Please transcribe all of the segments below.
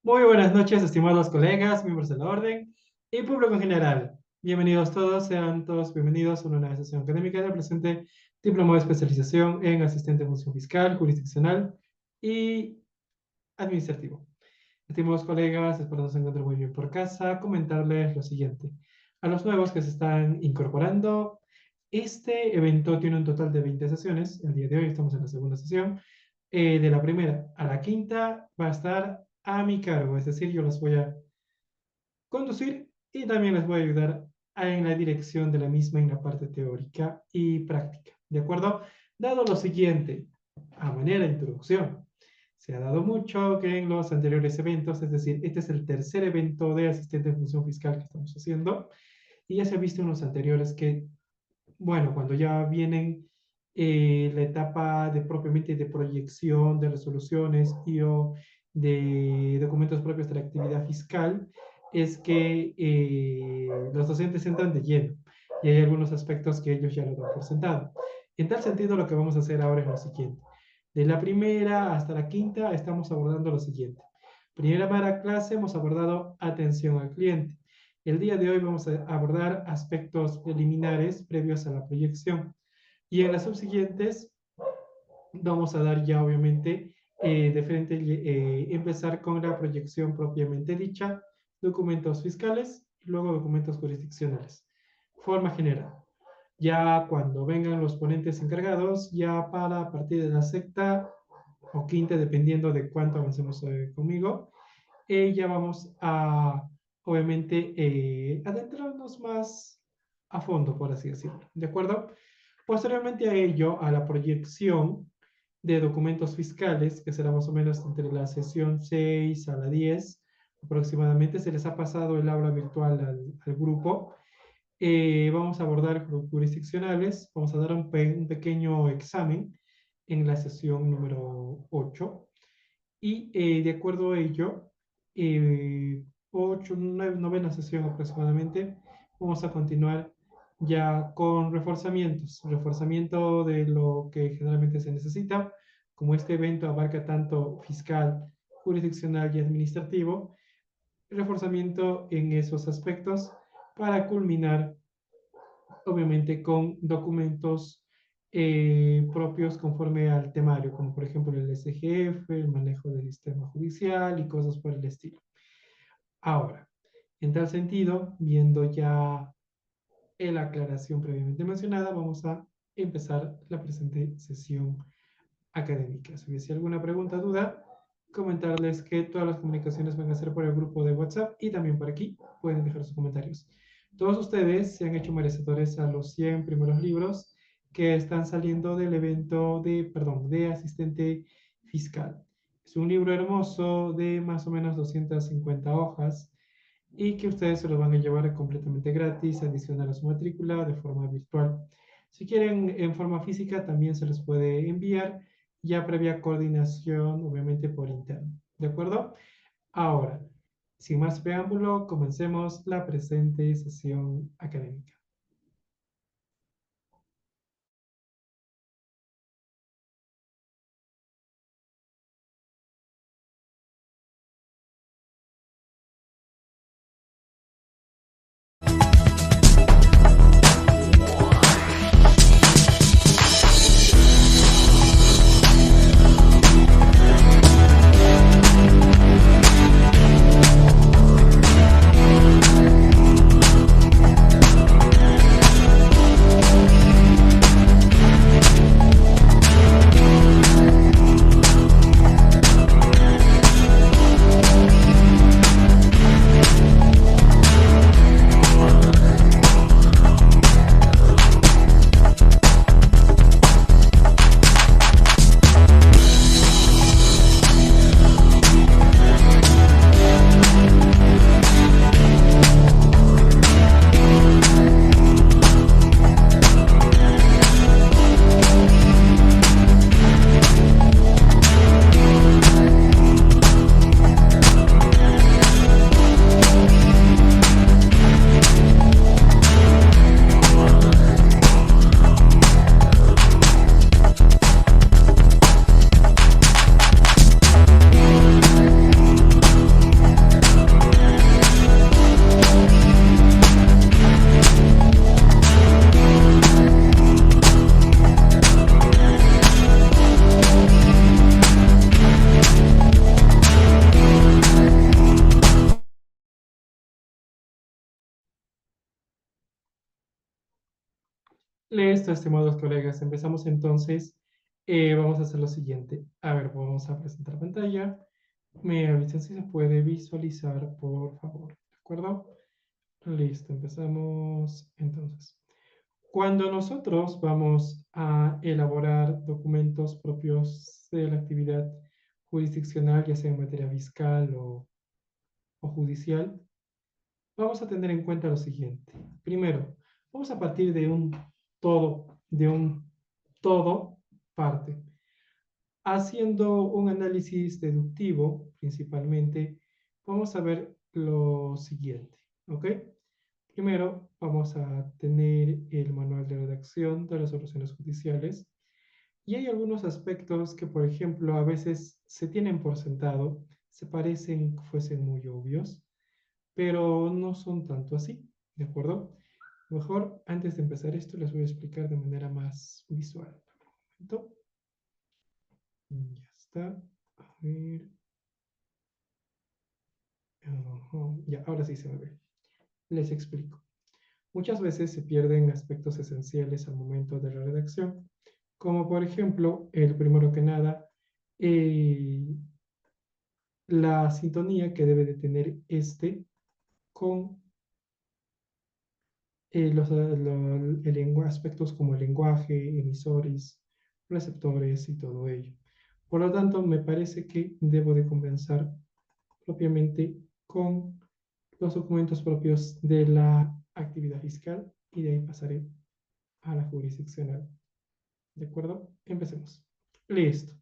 Muy buenas noches, estimados colegas, miembros de la orden y público en general. Bienvenidos todos, sean todos bienvenidos a una nueva sesión académica del presente diploma de especialización en asistente de función fiscal, jurisdiccional y administrativo. Estimados colegas, espero que se encuentren muy bien por casa. Comentarles lo siguiente. A los nuevos que se están incorporando, este evento tiene un total de 20 sesiones. El día de hoy estamos en la segunda sesión. De la primera a la quinta va a estar a mi cargo, es decir, yo las voy a conducir y también les voy a ayudar en la dirección de la misma en la parte teórica y práctica. ¿De acuerdo? Dado lo siguiente, a manera de introducción, se ha dado mucho que en los anteriores eventos, es decir, este es el tercer evento de asistente de función fiscal que estamos haciendo, y ya se ha visto en los anteriores que, bueno, cuando ya vienen la etapa de propiamente de proyección de resoluciones y o de documentos propios de la actividad fiscal, es que los docentes entran de lleno y hay algunos aspectos que ellos ya lo dan por sentado. En tal sentido, lo que vamos a hacer ahora es lo siguiente. De la primera hasta la quinta estamos abordando lo siguiente. Primera clase hemos abordado atención al cliente. El día de hoy vamos a abordar aspectos preliminares previos a la proyección. Y en las subsiguientes vamos a dar ya obviamente de frente, empezar con la proyección propiamente dicha, documentos fiscales y luego documentos jurisdiccionales. Forma general. Ya cuando vengan los ponentes encargados, ya para a partir de la sexta o quinta, dependiendo de cuánto avancemos conmigo, ya vamos a, obviamente, adentrarnos más a fondo, por así decirlo. ¿De acuerdo? Posteriormente a ello, a la proyección de documentos fiscales, que será más o menos entre la sesión 6 a la 10, aproximadamente, se les ha pasado el aula virtual al grupo. Vamos a abordar jurisdiccionales, vamos a dar un pequeño examen en la sesión número 8 y de acuerdo a ello, 8, 9, novena sesión aproximadamente, vamos a continuar ya con reforzamientos, reforzamiento de lo que generalmente se necesita, como este evento abarca tanto fiscal, jurisdiccional y administrativo, reforzamiento en esos aspectos para culminar obviamente con documentos propios conforme al temario, como por ejemplo el SGF, el manejo del sistema judicial y cosas por el estilo. Ahora, en tal sentido, viendo ya la aclaración previamente mencionada, vamos a empezar la presente sesión académica. Si hubiese alguna pregunta, duda, comentarles que todas las comunicaciones van a ser por el grupo de WhatsApp y también por aquí pueden dejar sus comentarios. Todos ustedes se han hecho merecedores a los 100 primeros libros que están saliendo del evento de asistente fiscal. Es un libro hermoso de más o menos 250 hojas y que ustedes se lo van a llevar completamente gratis, adicional a su matrícula de forma virtual. Si quieren en forma física también se les puede enviar ya previa coordinación, obviamente por interno. ¿De acuerdo? Ahora, sin más preámbulo, comencemos la presente sesión académica. Listo, estimados colegas. Empezamos entonces. Vamos a hacer lo siguiente. A ver, vamos a presentar pantalla. Me avisan si se puede visualizar, por favor. ¿De acuerdo? Listo, empezamos entonces. Cuando nosotros vamos a elaborar documentos propios de la actividad jurisdiccional, ya sea en materia fiscal o judicial, vamos a tener en cuenta lo siguiente. Primero, vamos a partir de un todo parte. Haciendo un análisis deductivo, principalmente, vamos a ver lo siguiente, ¿ok? Primero, vamos a tener el manual de redacción de las resoluciones judiciales y hay algunos aspectos que, por ejemplo, a veces se tienen por sentado, se parecen que fuesen muy obvios, pero no son tanto así, ¿de acuerdo? Mejor, antes de empezar esto, les voy a explicar de manera más visual. Un momento. Ya está. A ver. Ajá. Ya, ahora sí se me ve. Les explico. Muchas veces se pierden aspectos esenciales al momento de la redacción, como por ejemplo, el primero que nada, eh, la sintonía que debe de tener este con aspectos como el lenguaje, emisores, receptores y todo ello. Por lo tanto, me parece que debo de comenzar propiamente con los documentos propios de la actividad fiscal y de ahí pasaré a la jurisdiccional. ¿De acuerdo? Empecemos. Listo.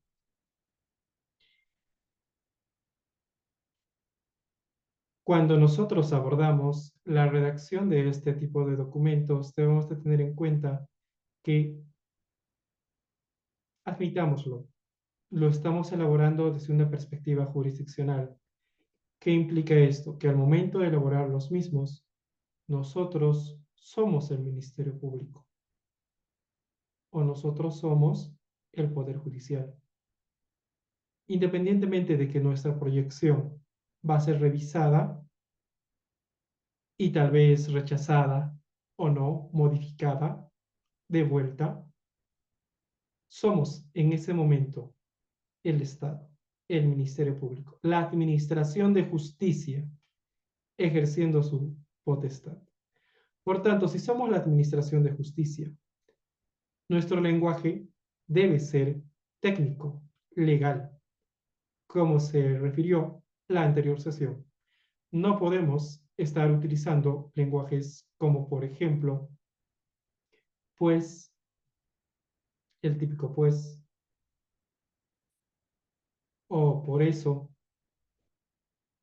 Cuando nosotros abordamos la redacción de este tipo de documentos, debemos de tener en cuenta que, admitámoslo, lo estamos elaborando desde una perspectiva jurisdiccional. ¿Qué implica esto? Que al momento de elaborar los mismos, nosotros somos el Ministerio Público o nosotros somos el Poder Judicial. Independientemente de que nuestra proyección va a ser revisada y tal vez rechazada o no, modificada, de vuelta, somos en ese momento el Estado, el Ministerio Público, la Administración de Justicia ejerciendo su potestad. Por tanto, si somos la Administración de Justicia, nuestro lenguaje debe ser técnico, legal, como se refirió la anterior sesión. No podemos estar utilizando lenguajes como, por ejemplo, pues, el típico pues, o por eso,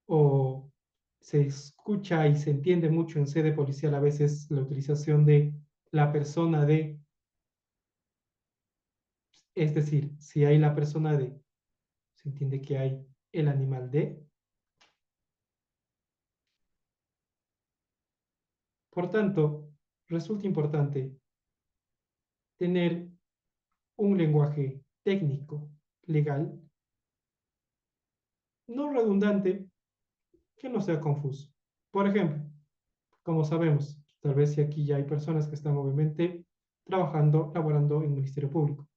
o se escucha y se entiende mucho en sede policial a veces la utilización de la persona de, es decir, si hay la persona de, se entiende que hay el animal de. Por tanto, resulta importante tener un lenguaje técnico, legal, no redundante, que no sea confuso. Por ejemplo, como sabemos, tal vez si aquí ya hay personas que están obviamente trabajando, laborando en el Ministerio Público.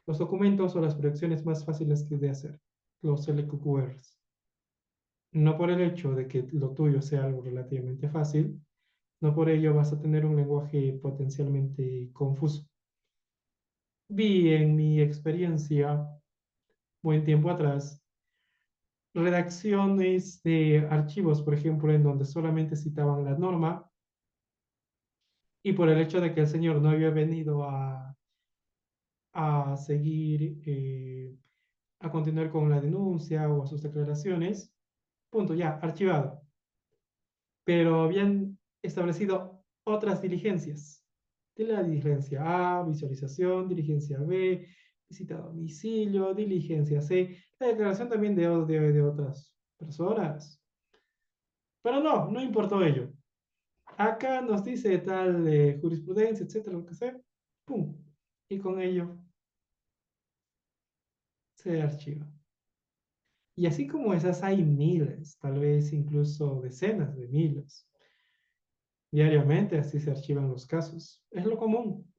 Los documentos o las proyecciones más fáciles que de hacer, los LQQRs. No por el hecho de que lo tuyo sea algo relativamente fácil, no por ello vas a tener un lenguaje potencialmente confuso. Vi en mi experiencia, buen tiempo atrás, redacciones de archivos, por ejemplo, en donde solamente citaban la norma y por el hecho de que el señor no había venido a seguir, a continuar con la denuncia o a sus declaraciones, punto, ya, archivado. Pero habían establecido otras diligencias. De la diligencia A, visualización, diligencia B, visita a domicilio, diligencia C, la declaración también de otras personas. Pero no, no importó ello. Acá nos dice tal jurisprudencia, etcétera, lo que sea, pum, y con ello se archiva. Y así como esas hay miles, tal vez incluso decenas de miles. Diariamente así se archivan los casos. Es lo común.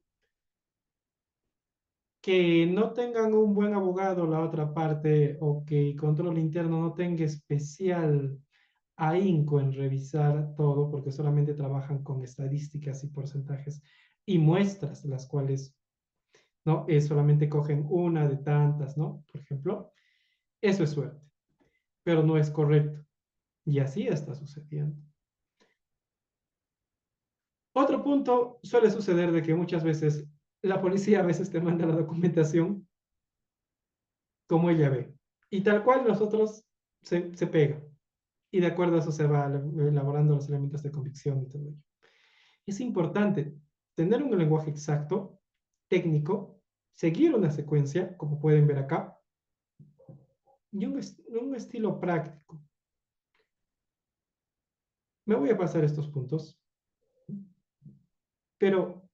que no tengan un buen abogado la otra parte o que control interno no tenga especial ahínco en revisar todo porque solamente trabajan con estadísticas y porcentajes y muestras, las cuales no solamente cogen una de tantas, ¿no? Por ejemplo, eso es suerte, pero no es correcto. Y así está sucediendo. Otro punto suele suceder de que muchas veces la policía a veces te manda la documentación como ella ve. Y tal cual nosotros se pega. Y de acuerdo a eso se va elaborando los elementos de convicción y todo ello. Es importante tener un lenguaje exacto, técnico, seguir una secuencia, como pueden ver acá, y un estilo práctico. Me voy a pasar estos puntos, pero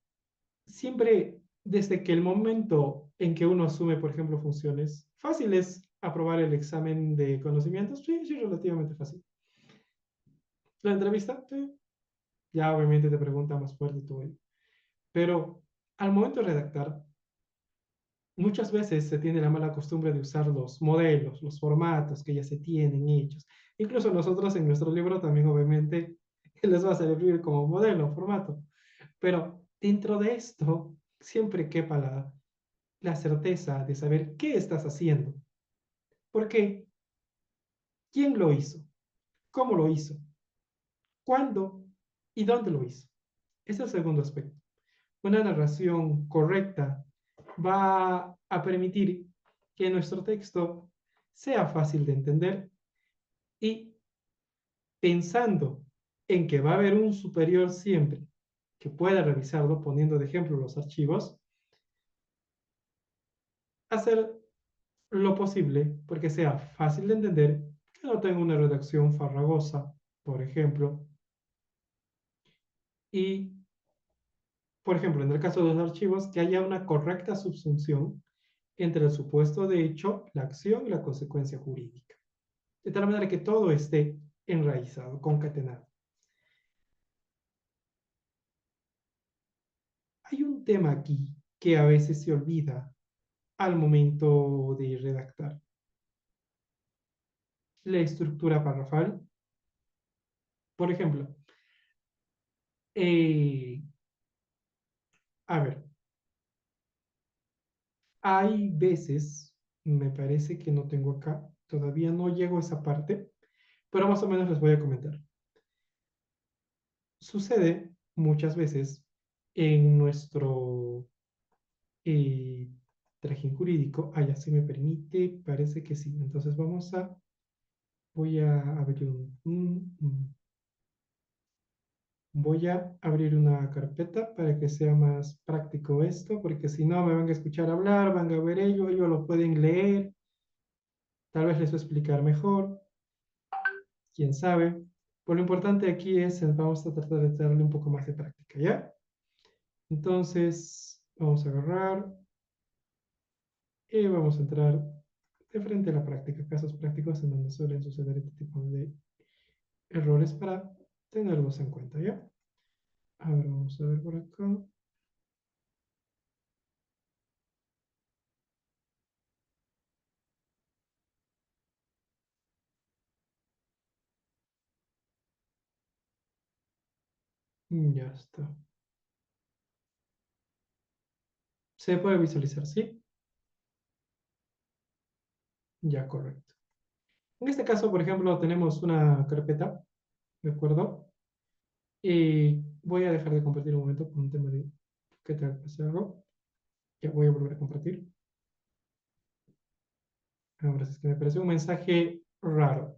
siempre desde que el momento en que uno asume, por ejemplo, funciones, fácil es aprobar el examen de conocimientos, sí, sí, relativamente fácil. La entrevista, sí, ya obviamente te pregunta más fuerte y todo ello. Pero al momento de redactar, muchas veces se tiene la mala costumbre de usar los modelos, los formatos que ya se tienen hechos. Incluso nosotros en nuestro libro también obviamente les va a servir como modelo, formato. Pero dentro de esto siempre quepa la certeza de saber qué estás haciendo. ¿Por qué? ¿Quién lo hizo? ¿Cómo lo hizo? ¿Cuándo? ¿Y dónde lo hizo? Ese es el segundo aspecto. Una narración correcta va a permitir que nuestro texto sea fácil de entender y pensando en que va a haber un superior siempre que pueda revisarlo, poniendo de ejemplo los archivos, hacer lo posible porque sea fácil de entender, que no tenga una redacción farragosa, por ejemplo, y, por ejemplo, en el caso de los archivos, que haya una correcta subsunción entre el supuesto de hecho, la acción y la consecuencia jurídica. De tal manera que todo esté enraizado, concatenado. Hay un tema aquí que a veces se olvida al momento de redactar. La estructura parrafal. Por ejemplo, eh, a ver, hay veces, me parece que no tengo acá, todavía no llego a esa parte, pero más o menos les voy a comentar. Sucede muchas veces en nuestro eh, trajín jurídico. Ah, ya se me permite, parece que sí. Entonces voy a abrir voy a abrir una carpeta para que sea más práctico esto, porque si no me van a escuchar hablar, van a ver ellos lo pueden leer, tal vez les voy a explicar mejor, quién sabe. Pero lo importante aquí es, vamos a tratar de darle un poco más de práctica, ¿ya? Entonces, vamos a agarrar y vamos a entrar de frente a la práctica, casos prácticos en donde suelen suceder este tipo de errores para tenerlos en cuenta, ¿ya? A ver, vamos a ver por acá. Ya está. Se puede visualizar, ¿sí? Ya, correcto. En este caso, por ejemplo, tenemos una carpeta, ¿de acuerdo? Y voy a dejar de compartir un momento por un tema de que te hace algo. Ya voy a volver a compartir. Ahora sí es que me parece un mensaje raro.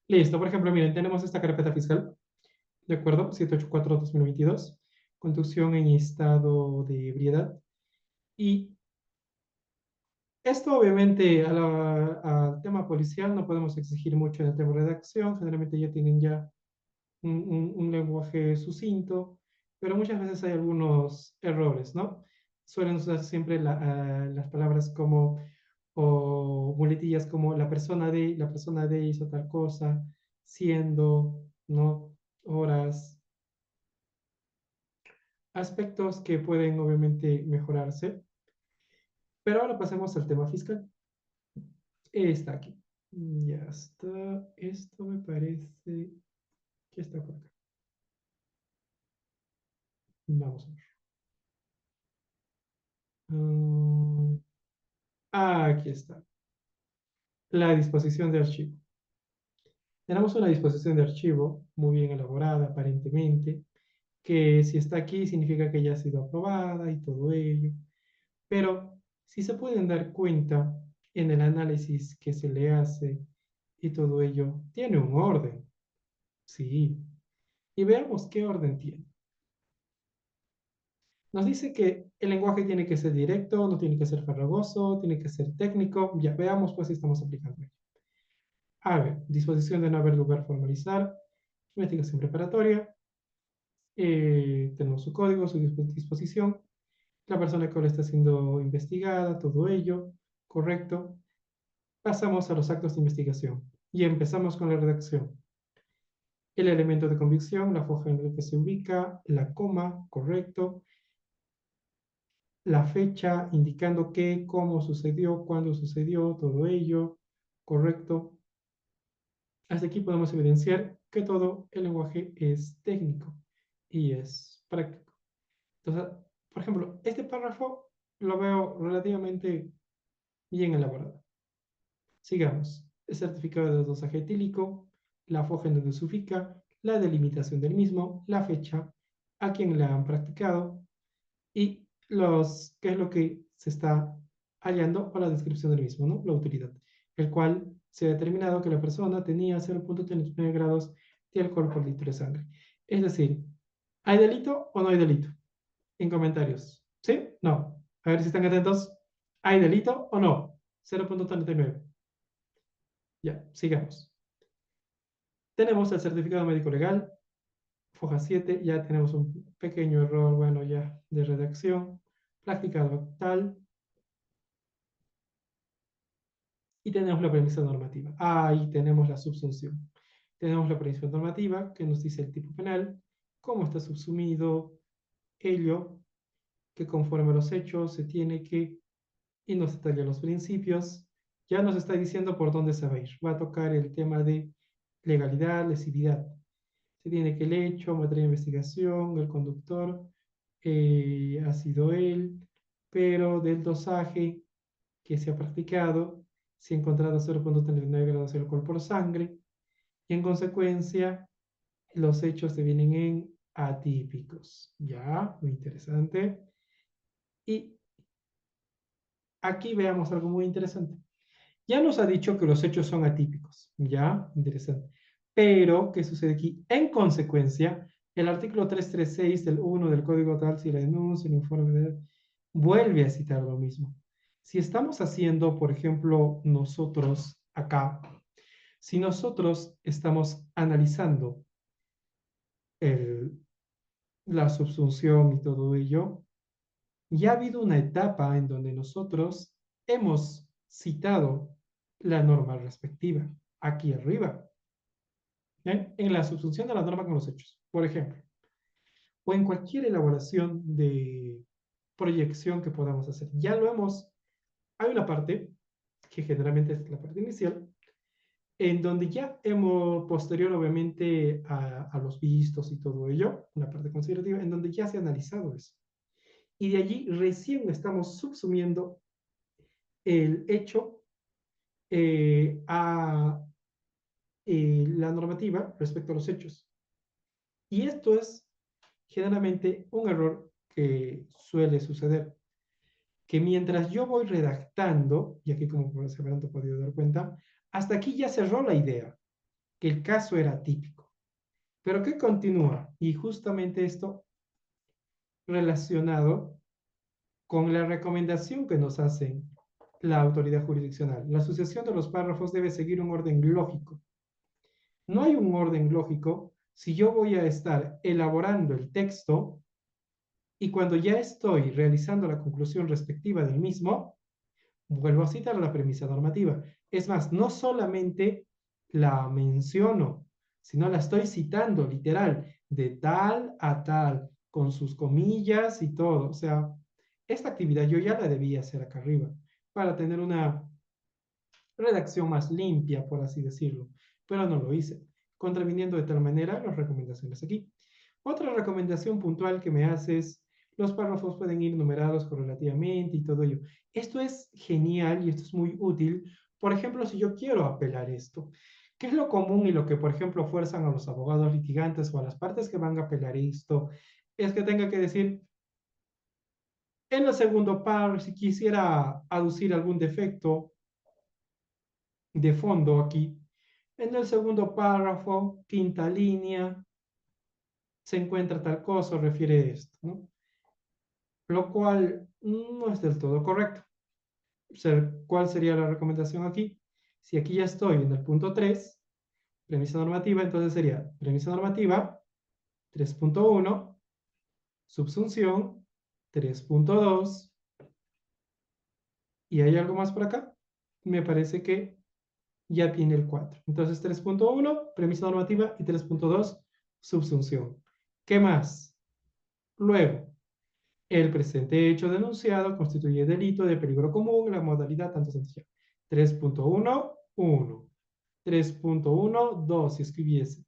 Listo, por ejemplo, miren, tenemos esta carpeta fiscal, ¿de acuerdo? 784-2022, conducción en estado de ebriedad. Y esto obviamente al tema policial no podemos exigir mucho en el tema de redacción, generalmente ya tienen ya un lenguaje sucinto, pero muchas veces hay algunos errores, ¿no? Suelen usar siempre las palabras como, o muletillas como la persona de hizo tal cosa, siendo, ¿no? Horas, aspectos que pueden obviamente mejorarse. Pero ahora pasemos al tema fiscal. Está aquí. Ya está. Esto me parece que está por acá. Vamos a ver. Aquí está. La disposición de archivo. Tenemos una disposición de archivo muy bien elaborada, aparentemente, que si está aquí significa que ya ha sido aprobada y todo ello. Pero si se pueden dar cuenta en el análisis que se le hace y todo ello, tiene un orden. Sí. Y veamos qué orden tiene. Nos dice que el lenguaje tiene que ser directo, no tiene que ser farragoso, tiene que ser técnico. Ya veamos pues si estamos aplicando ello. A ver, disposición de no haber lugar formalizar, investigación preparatoria, tenemos su código, su disposición, la persona que ahora está siendo investigada, todo ello, correcto. Pasamos a los actos de investigación y empezamos con la redacción. El elemento de convicción, la foja en la que se ubica, la coma, correcto. La fecha indicando qué, cómo sucedió, cuándo sucedió, todo ello, correcto. Hasta aquí podemos evidenciar que todo el lenguaje es técnico y es práctico. Entonces, por ejemplo, este párrafo lo veo relativamente bien elaborado. Sigamos. El certificado de dosaje etílico, la foja en donde se ubica, la delimitación del mismo, la fecha, a quien la han practicado y qué es lo que se está hallando o la descripción del mismo, ¿no? La utilidad, el cual se ha determinado que la persona tenía 0.39 grados de alcohol por litro de sangre. Es decir, ¿hay delito o no hay delito? En comentarios. ¿Sí? No. A ver si están atentos. ¿Hay delito o no? 0.39. Ya, sigamos. Tenemos el certificado médico legal, foja 7, ya tenemos un pequeño error, bueno, ya de redacción, practicado tal, y tenemos la premisa normativa. Ahí tenemos la subsunción. Tenemos la premisa normativa que nos dice el tipo penal, cómo está subsumido ello, que conforme a los hechos se tiene que, y nos detalla los principios, ya nos está diciendo por dónde se va a ir. Va a tocar el tema de legalidad, lesividad. Se tiene que el hecho, materia de investigación, el conductor ha sido él, pero del dosaje que se ha practicado, se ha encontrado 0.39 grados de alcohol por sangre, y en consecuencia los hechos se vienen en atípicos. Ya, muy interesante. Y aquí veamos algo muy interesante. Ya nos ha dicho que los hechos son atípicos. Ya, interesante. Pero, ¿qué sucede aquí? En consecuencia, el artículo 336 del 1 del Código Tal, si la denuncia, el informe vuelve a citar lo mismo. Si estamos haciendo, por ejemplo, nosotros acá, si nosotros estamos analizando el, la subsunción y todo ello, ya ha habido una etapa en donde nosotros hemos citado la norma respectiva, aquí arriba, en la subsunción de la norma con los hechos, por ejemplo, o en cualquier elaboración de proyección que podamos hacer. Ya lo hemos, hay una parte, que generalmente es la parte inicial, en donde ya hemos, posterior obviamente a los vistos y todo ello, una parte considerativa, en donde ya se ha analizado eso. Y de allí recién estamos subsumiendo el hecho a la normativa respecto a los hechos. Y esto es generalmente un error que suele suceder, que mientras yo voy redactando, y aquí como se habrán podido dar cuenta, hasta aquí ya cerró la idea, que el caso era típico. Pero ¿qué continúa? Y justamente esto relacionado con la recomendación que nos hace la autoridad jurisdiccional. La sucesión de los párrafos debe seguir un orden lógico. No hay un orden lógico si yo voy a estar elaborando el texto y cuando ya estoy realizando la conclusión respectiva del mismo, vuelvo a citar la premisa normativa. Es más, no solamente la menciono, sino la estoy citando literal, de tal a tal, con sus comillas y todo. O sea, esta actividad yo ya la debía hacer acá arriba para tener una redacción más limpia, por así decirlo, pero no lo hice, contraviniendo de tal manera las recomendaciones aquí. Otra recomendación puntual que me hace es, los párrafos pueden ir numerados correlativamente y todo ello. Esto es genial y esto es muy útil. Por ejemplo, si yo quiero apelar esto, ¿qué es lo común y lo que, por ejemplo, fuerzan a los abogados litigantes o a las partes que van a apelar esto? Es que tenga que decir, en el segundo párrafo, si quisiera aducir algún defecto de fondo aquí, en el segundo párrafo, quinta línea, se encuentra tal cosa, refiere esto, ¿no? Lo cual no es del todo correcto. O sea, ¿cuál sería la recomendación aquí? Si aquí ya estoy en el punto 3, premisa normativa, entonces sería premisa normativa 3.1, subsunción 3.2, ¿y hay algo más por acá? Me parece que ya tiene el 4. Entonces 3.1, premisa normativa, y 3.2, subsunción. ¿Qué más? Luego, el presente hecho denunciado constituye delito de peligro común en la modalidad tanto sencilla. 3.1, 1. 3.1, 2, si escribiese.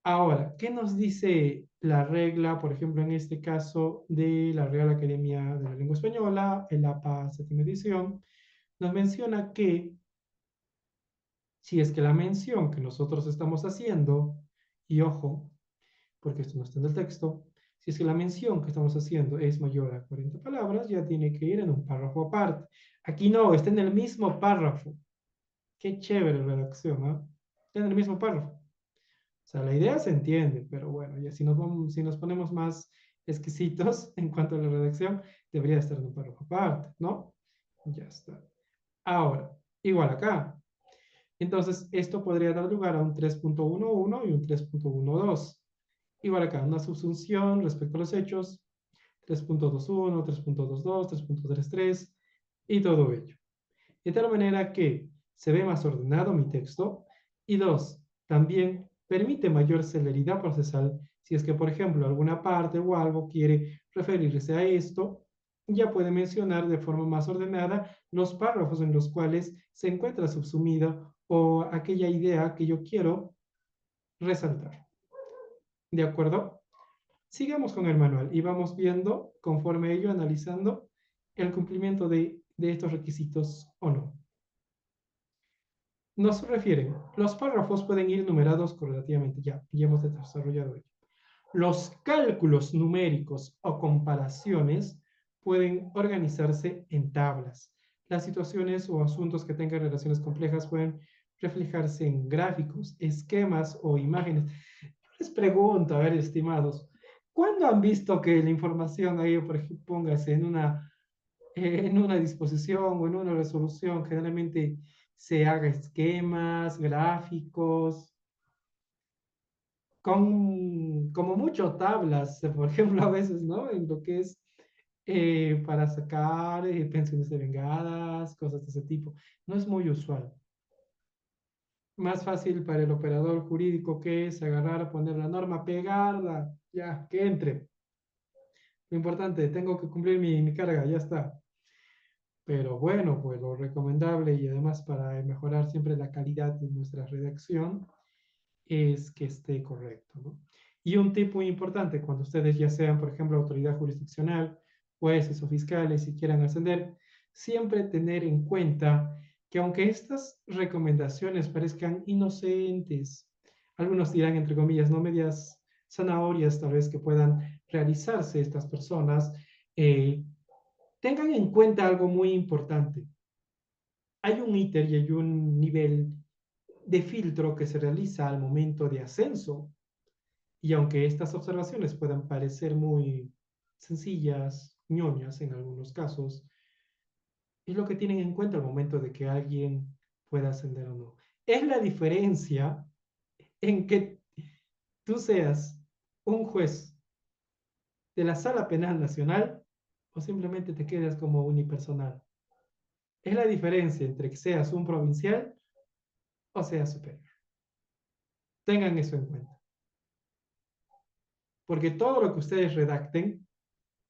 Ahora, ¿qué nos dice la regla, por ejemplo, en este caso de la Real Academia de la Lengua Española, el APA séptima edición? Nos menciona que si es que la mención que nosotros estamos haciendo, y ojo, porque esto no está en el texto, si es que la mención que estamos haciendo es mayor a 40 palabras, ya tiene que ir en un párrafo aparte. Aquí no, está en el mismo párrafo. Qué chévere redacción, ¿ah? Está en el mismo párrafo. O sea, la idea se entiende, pero bueno, ya si nos ponemos más exquisitos en cuanto a la redacción, debería estar en un párrafo aparte, ¿no? Ya está. Ahora, igual acá. Entonces, esto podría dar lugar a un 3.11 y un 3.12. Igual acá, una subsunción respecto a los hechos, 3.21, 3.22, 3.33 y todo ello. De tal manera que se ve más ordenado mi texto. Y dos, también permite mayor celeridad procesal si es que, por ejemplo, alguna parte o algo quiere referirse a esto, ya puede mencionar de forma más ordenada los párrafos en los cuales se encuentra subsumida o aquella idea que yo quiero resaltar. ¿De acuerdo? Sigamos con el manual y vamos viendo, conforme ello, analizando el cumplimiento de estos requisitos o no. Nos refieren, los párrafos pueden ir numerados correlativamente, ya hemos desarrollado ello. Los cálculos numéricos o comparaciones pueden organizarse en tablas. Las situaciones o asuntos que tengan relaciones complejas pueden reflejarse en gráficos, esquemas o imágenes. Les pregunto, a ver, estimados, ¿cuándo han visto que la información ahí, por ejemplo, póngase en una disposición o en una resolución, generalmente se haga esquemas, gráficos, con como mucho tablas, por ejemplo, a veces, ¿no? En lo que es para sacar pensiones devengadas, cosas de ese tipo. No es muy usual. Más fácil para el operador jurídico que es agarrar, poner la norma, pegarla, ya, que entre. Lo importante, tengo que cumplir mi carga, ya está. Pero bueno, pues lo recomendable y además para mejorar siempre la calidad de nuestra redacción es que esté correcto, ¿no? Y un tip muy importante, cuando ustedes ya sean, por ejemplo, autoridad jurisdiccional, jueces o fiscales y quieran ascender, siempre tener en cuenta que aunque estas recomendaciones parezcan inocentes, algunos dirán, entre comillas, no medias zanahorias tal vez que puedan realizarse estas personas, eh, tengan en cuenta algo muy importante. Hay un íter y hay un nivel de filtro que se realiza al momento de ascenso. Y aunque estas observaciones puedan parecer muy sencillas, ñoñas en algunos casos, es lo que tienen en cuenta al momento de que alguien pueda ascender o no. Es la diferencia en que tú seas un juez de la Sala Penal Nacional o simplemente te quedas como unipersonal. Es la diferencia entre que seas un provincial o seas superior. Tengan eso en cuenta. Porque todo lo que ustedes redacten,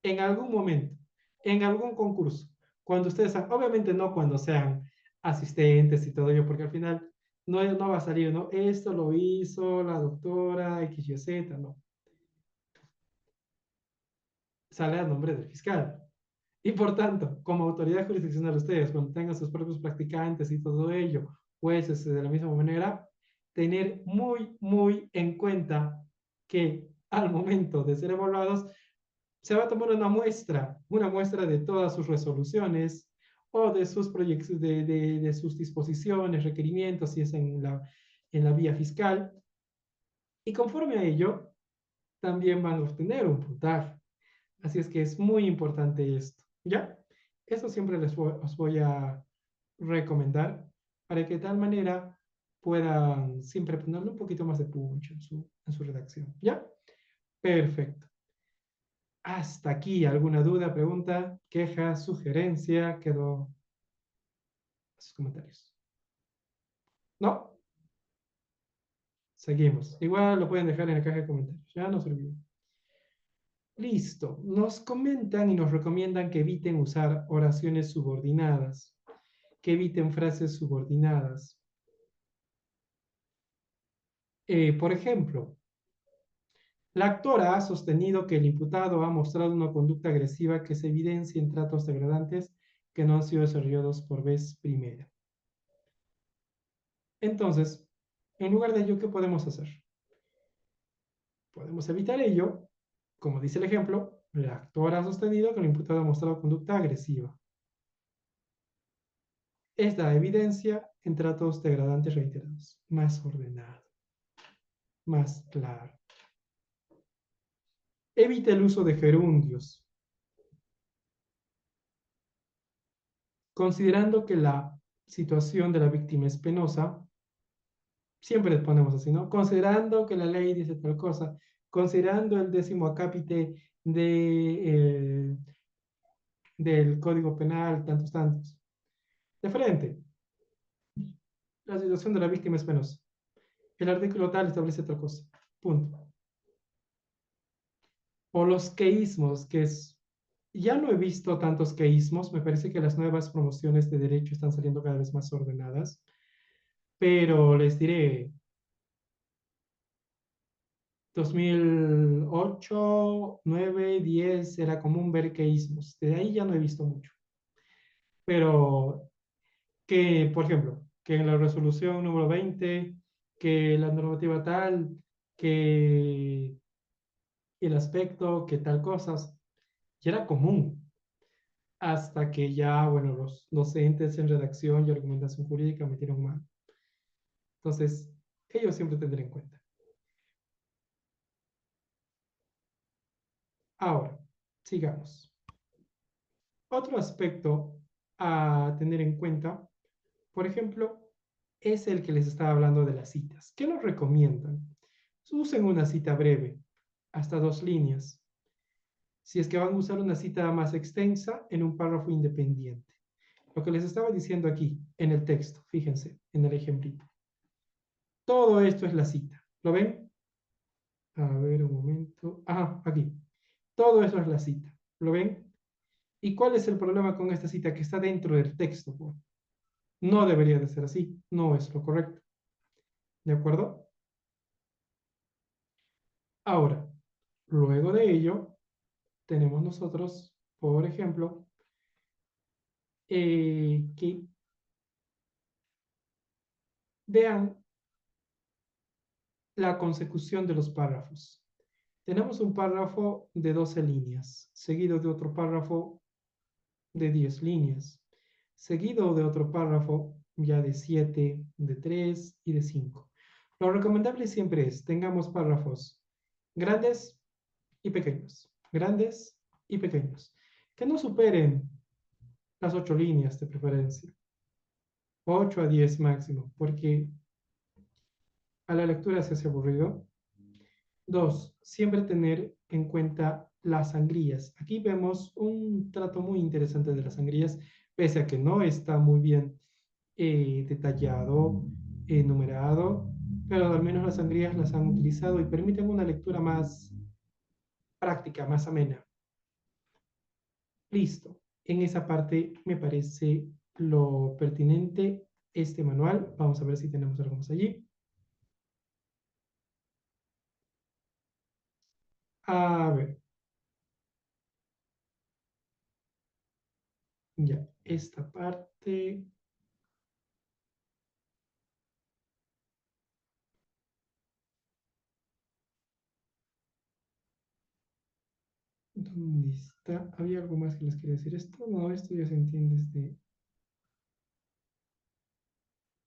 en algún momento, en algún concurso. Cuando ustedes, obviamente no cuando sean asistentes y todo ello, porque al final no va a salir, ¿no? Esto lo hizo la doctora XYZ, no. Sale a nombre del fiscal. Y por tanto, como autoridad jurisdiccional, ustedes, cuando tengan sus propios practicantes y todo ello, jueces de la misma manera, tener muy en cuenta que al momento de ser evaluados, se va a tomar una muestra de todas sus resoluciones o de sus proyectos, de sus disposiciones, requerimientos, si es en la vía fiscal. Y conforme a ello, también van a obtener un puntaje. Así es que es muy importante esto, ¿ya? Eso siempre os voy a recomendar para que de tal manera puedan siempre ponerle un poquito más de punch en su redacción, ¿ya? Perfecto. Hasta aquí, ¿alguna duda, pregunta, queja, sugerencia? Quedó sus comentarios. ¿No? Seguimos. Igual lo pueden dejar en la caja de comentarios, ya no se olviden. Listo. Nos comentan y nos recomiendan que eviten usar oraciones subordinadas, que eviten frases subordinadas. Por ejemplo, la actora ha sostenido que el imputado ha mostrado una conducta agresiva que se evidencia en tratos degradantes que no han sido desarrollados por vez primera. Entonces, en lugar de ello, ¿qué podemos hacer? Podemos evitar ello, como dice el ejemplo, la actora ha sostenido que el imputado ha mostrado conducta agresiva. Esta evidencia en tratos degradantes reiterados, más ordenado, más claro. Evita el uso de gerundios, considerando que la situación de la víctima es penosa, siempre les ponemos así, ¿no? Considerando que la ley dice tal cosa, considerando el 10º acápite del Código Penal, tantos. De frente, la situación de la víctima es penosa. El artículo tal establece otra cosa. Punto. O los queísmos, que es... Ya no he visto tantos queísmos, me parece que las nuevas promociones de derecho están saliendo cada vez más ordenadas, pero les diré, 2008, 9, 10 era común ver queísmos. De ahí ya no he visto mucho. Pero que, por ejemplo, que en la resolución número 20, que la normativa tal, que el aspecto, que tal cosas, ya era común. Hasta que ya, bueno, los docentes en redacción y argumentación jurídica metieron mano. Entonces, ellos siempre tendrán en cuenta. Ahora, sigamos. Otro aspecto a tener en cuenta, por ejemplo, es el que les estaba hablando de las citas. ¿Qué nos recomiendan? Usen una cita breve, hasta 2 líneas. Si es que van a usar una cita más extensa, en un párrafo independiente. Lo que les estaba diciendo aquí, en el texto, fíjense, en el ejemplito. Todo esto es la cita. ¿Lo ven? A ver, un momento. Ah, aquí. Todo eso es la cita. ¿Lo ven? ¿Y cuál es el problema con esta cita que está dentro del texto? Pues, no debería de ser así. No es lo correcto. ¿De acuerdo? Ahora, luego de ello, tenemos nosotros, por ejemplo, que vean la consecución de los párrafos. Tenemos un párrafo de 12 líneas, seguido de otro párrafo de 10 líneas, seguido de otro párrafo ya de 7, de 3 y de 5. Lo recomendable siempre es tengamos párrafos grandes y pequeños, grandes y pequeños, que no superen las 8 líneas de preferencia, 8 a 10 máximo, porque a la lectura se hace aburrido. 2, siempre tener en cuenta las sangrías. Aquí vemos un trato muy interesante de las sangrías, pese a que no está muy bien detallado, enumerado, pero al menos las sangrías las han utilizado y permiten una lectura más práctica, más amena. Listo. En esa parte me parece lo pertinente este manual. Vamos a ver si tenemos algo más allí. A ver, ya, esta parte. ¿Dónde está? ¿Había algo más que les quería decir? Esto no, esto ya se entiende desde...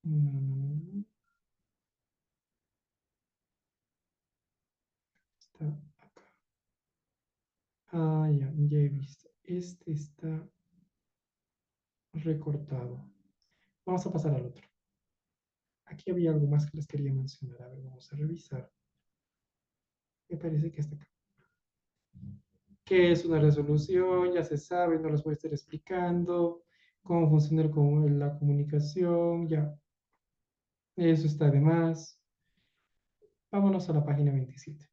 No, no, no, no. Está acá. Ah, ya, ya he visto. Este está recortado. Vamos a pasar al otro. Aquí había algo más que les quería mencionar. A ver, vamos a revisar. Me parece que está acá. ¿Qué es una resolución? Ya se sabe, no les voy a estar explicando cómo funciona la comunicación, ya, eso está de más. Vámonos a la página 27.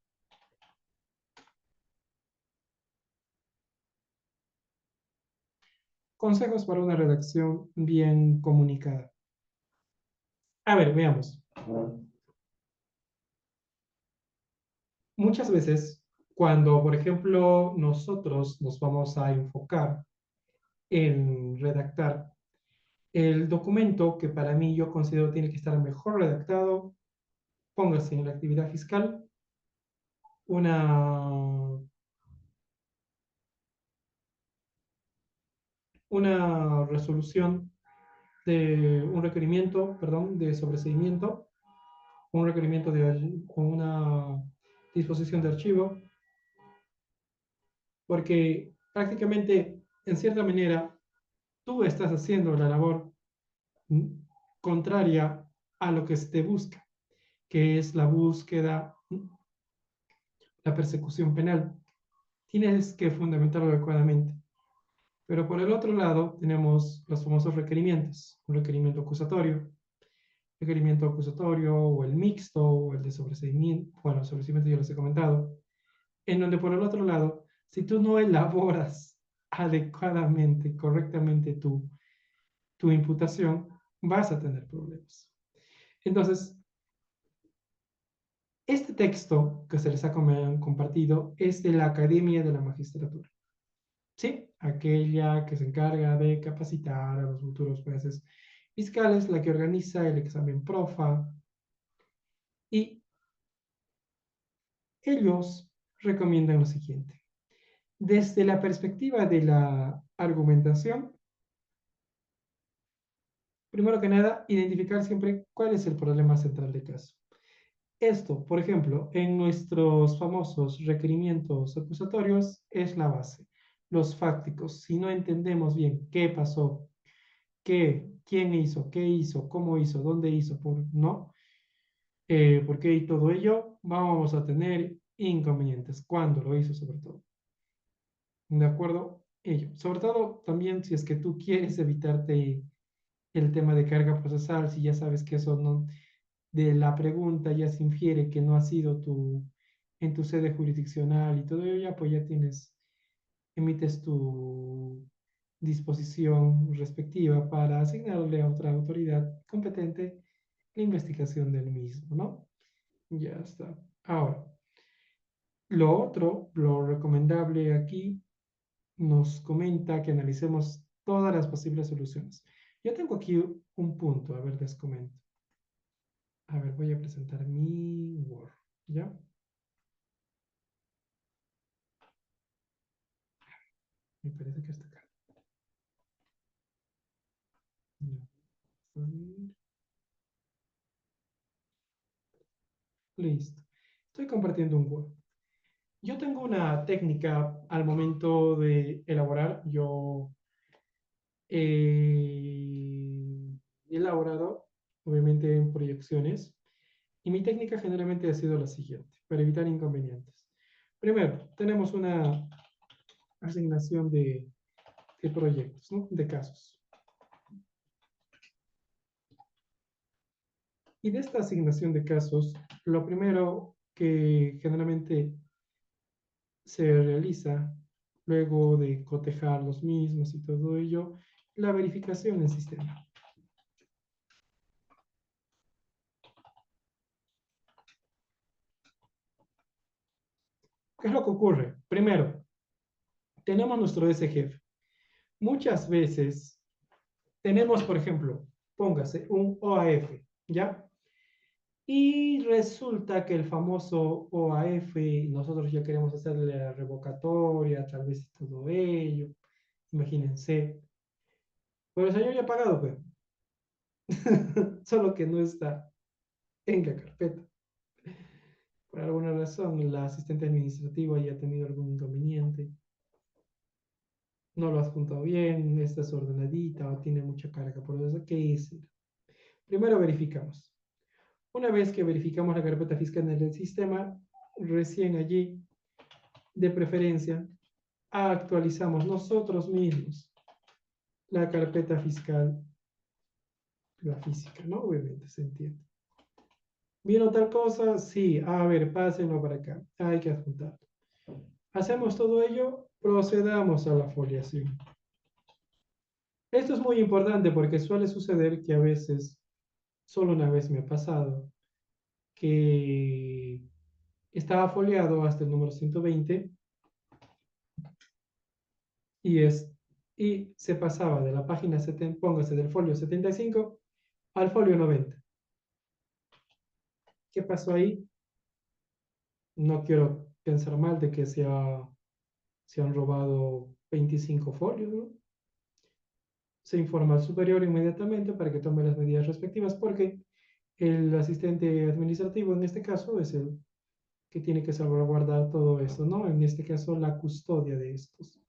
Consejos para una redacción bien comunicada. A ver, veamos. Muchas veces, cuando, por ejemplo, nosotros nos vamos a enfocar en redactar el documento que para mí yo considero tiene que estar mejor redactado, póngase en la actividad fiscal una, una resolución de un requerimiento, perdón, de sobreseimiento, un requerimiento con una disposición de archivo, porque prácticamente, en cierta manera, tú estás haciendo la labor contraria a lo que se te busca, que es la búsqueda, la persecución penal. Tienes que fundamentarlo adecuadamente. Pero por el otro lado tenemos los famosos requerimientos, un requerimiento acusatorio o el mixto o el de sobreseimiento, bueno, sobreseimiento ya les he comentado, en donde por el otro lado, si tú no elaboras adecuadamente, correctamente tu imputación, vas a tener problemas. Entonces, este texto que se les ha compartido es de la Academia de la Magistratura. ¿Sí? Aquella que se encarga de capacitar a los futuros jueces fiscales, la que organiza el examen PROFA, y ellos recomiendan lo siguiente. Desde la perspectiva de la argumentación, primero que nada, identificar siempre cuál es el problema central de caso. Esto, por ejemplo, en nuestros famosos requerimientos acusatorios es la base. Los fácticos, si no entendemos bien qué pasó, qué, quién hizo, cómo hizo, dónde hizo, no, por qué y todo ello, vamos a tener inconvenientes. ¿Cuándo lo hizo sobre todo? ¿De acuerdo? Ello. Sobre todo también si es que tú quieres evitarte el tema de carga procesal, si ya sabes que eso no, de la pregunta ya se infiere que no ha sido en tu sede jurisdiccional y todo ello, ya pues ya emites tu disposición respectiva para asignarle a otra autoridad competente la investigación del mismo, ¿no? Ya está. Ahora, lo otro, lo recomendable aquí, nos comenta que analicemos todas las posibles soluciones. Yo tengo aquí un punto, a ver, les comento. A ver, voy a presentar mi Word, ¿ya? Me parece que está acá. Ya. Listo. Estoy compartiendo un Word. Yo tengo una técnica al momento de elaborar. Yo he elaborado, obviamente, en proyecciones. Y mi técnica generalmente ha sido la siguiente, para evitar inconvenientes. Primero, tenemos una asignación de proyectos, ¿no? De casos. Y de esta asignación de casos, lo primero que generalmente se realiza luego de cotejar los mismos y todo ello, la verificación en sistema. ¿Qué es lo que ocurre? Primero, tenemos nuestro SGF. Muchas veces tenemos, por ejemplo, póngase un OAF, ¿ya? Y resulta que el famoso OAF, nosotros ya queremos hacerle la revocatoria, tal vez todo ello, imagínense. Pero el señor ya ha pagado, pues. Solo que no está en la carpeta. Por alguna razón, la asistente administrativa ya ha tenido algún inconveniente. No lo has juntado bien, está desordenadita o tiene mucha carga. Por eso, ¿qué es? Primero verificamos. Una vez que verificamos la carpeta fiscal en el sistema, recién allí, de preferencia, actualizamos nosotros mismos la carpeta fiscal, la física, ¿no? Obviamente, se entiende. ¿Vino tal cosa? Sí. A ver, pásenlo para acá. Hay que adjuntar. Hacemos todo ello, procedamos a la foliación. Esto es muy importante porque suele suceder que a veces, solo una vez me ha pasado, que estaba foliado hasta el número 120 y, y se pasaba de la página 70, póngase del folio 75 al folio 90. ¿Qué pasó ahí? No quiero pensar mal de que se han robado 25 folios, ¿no? Se informa al superior inmediatamente para que tome las medidas respectivas porque el asistente administrativo en este caso es el que tiene que salvaguardar todo esto, ¿no? En este caso, la custodia de estos.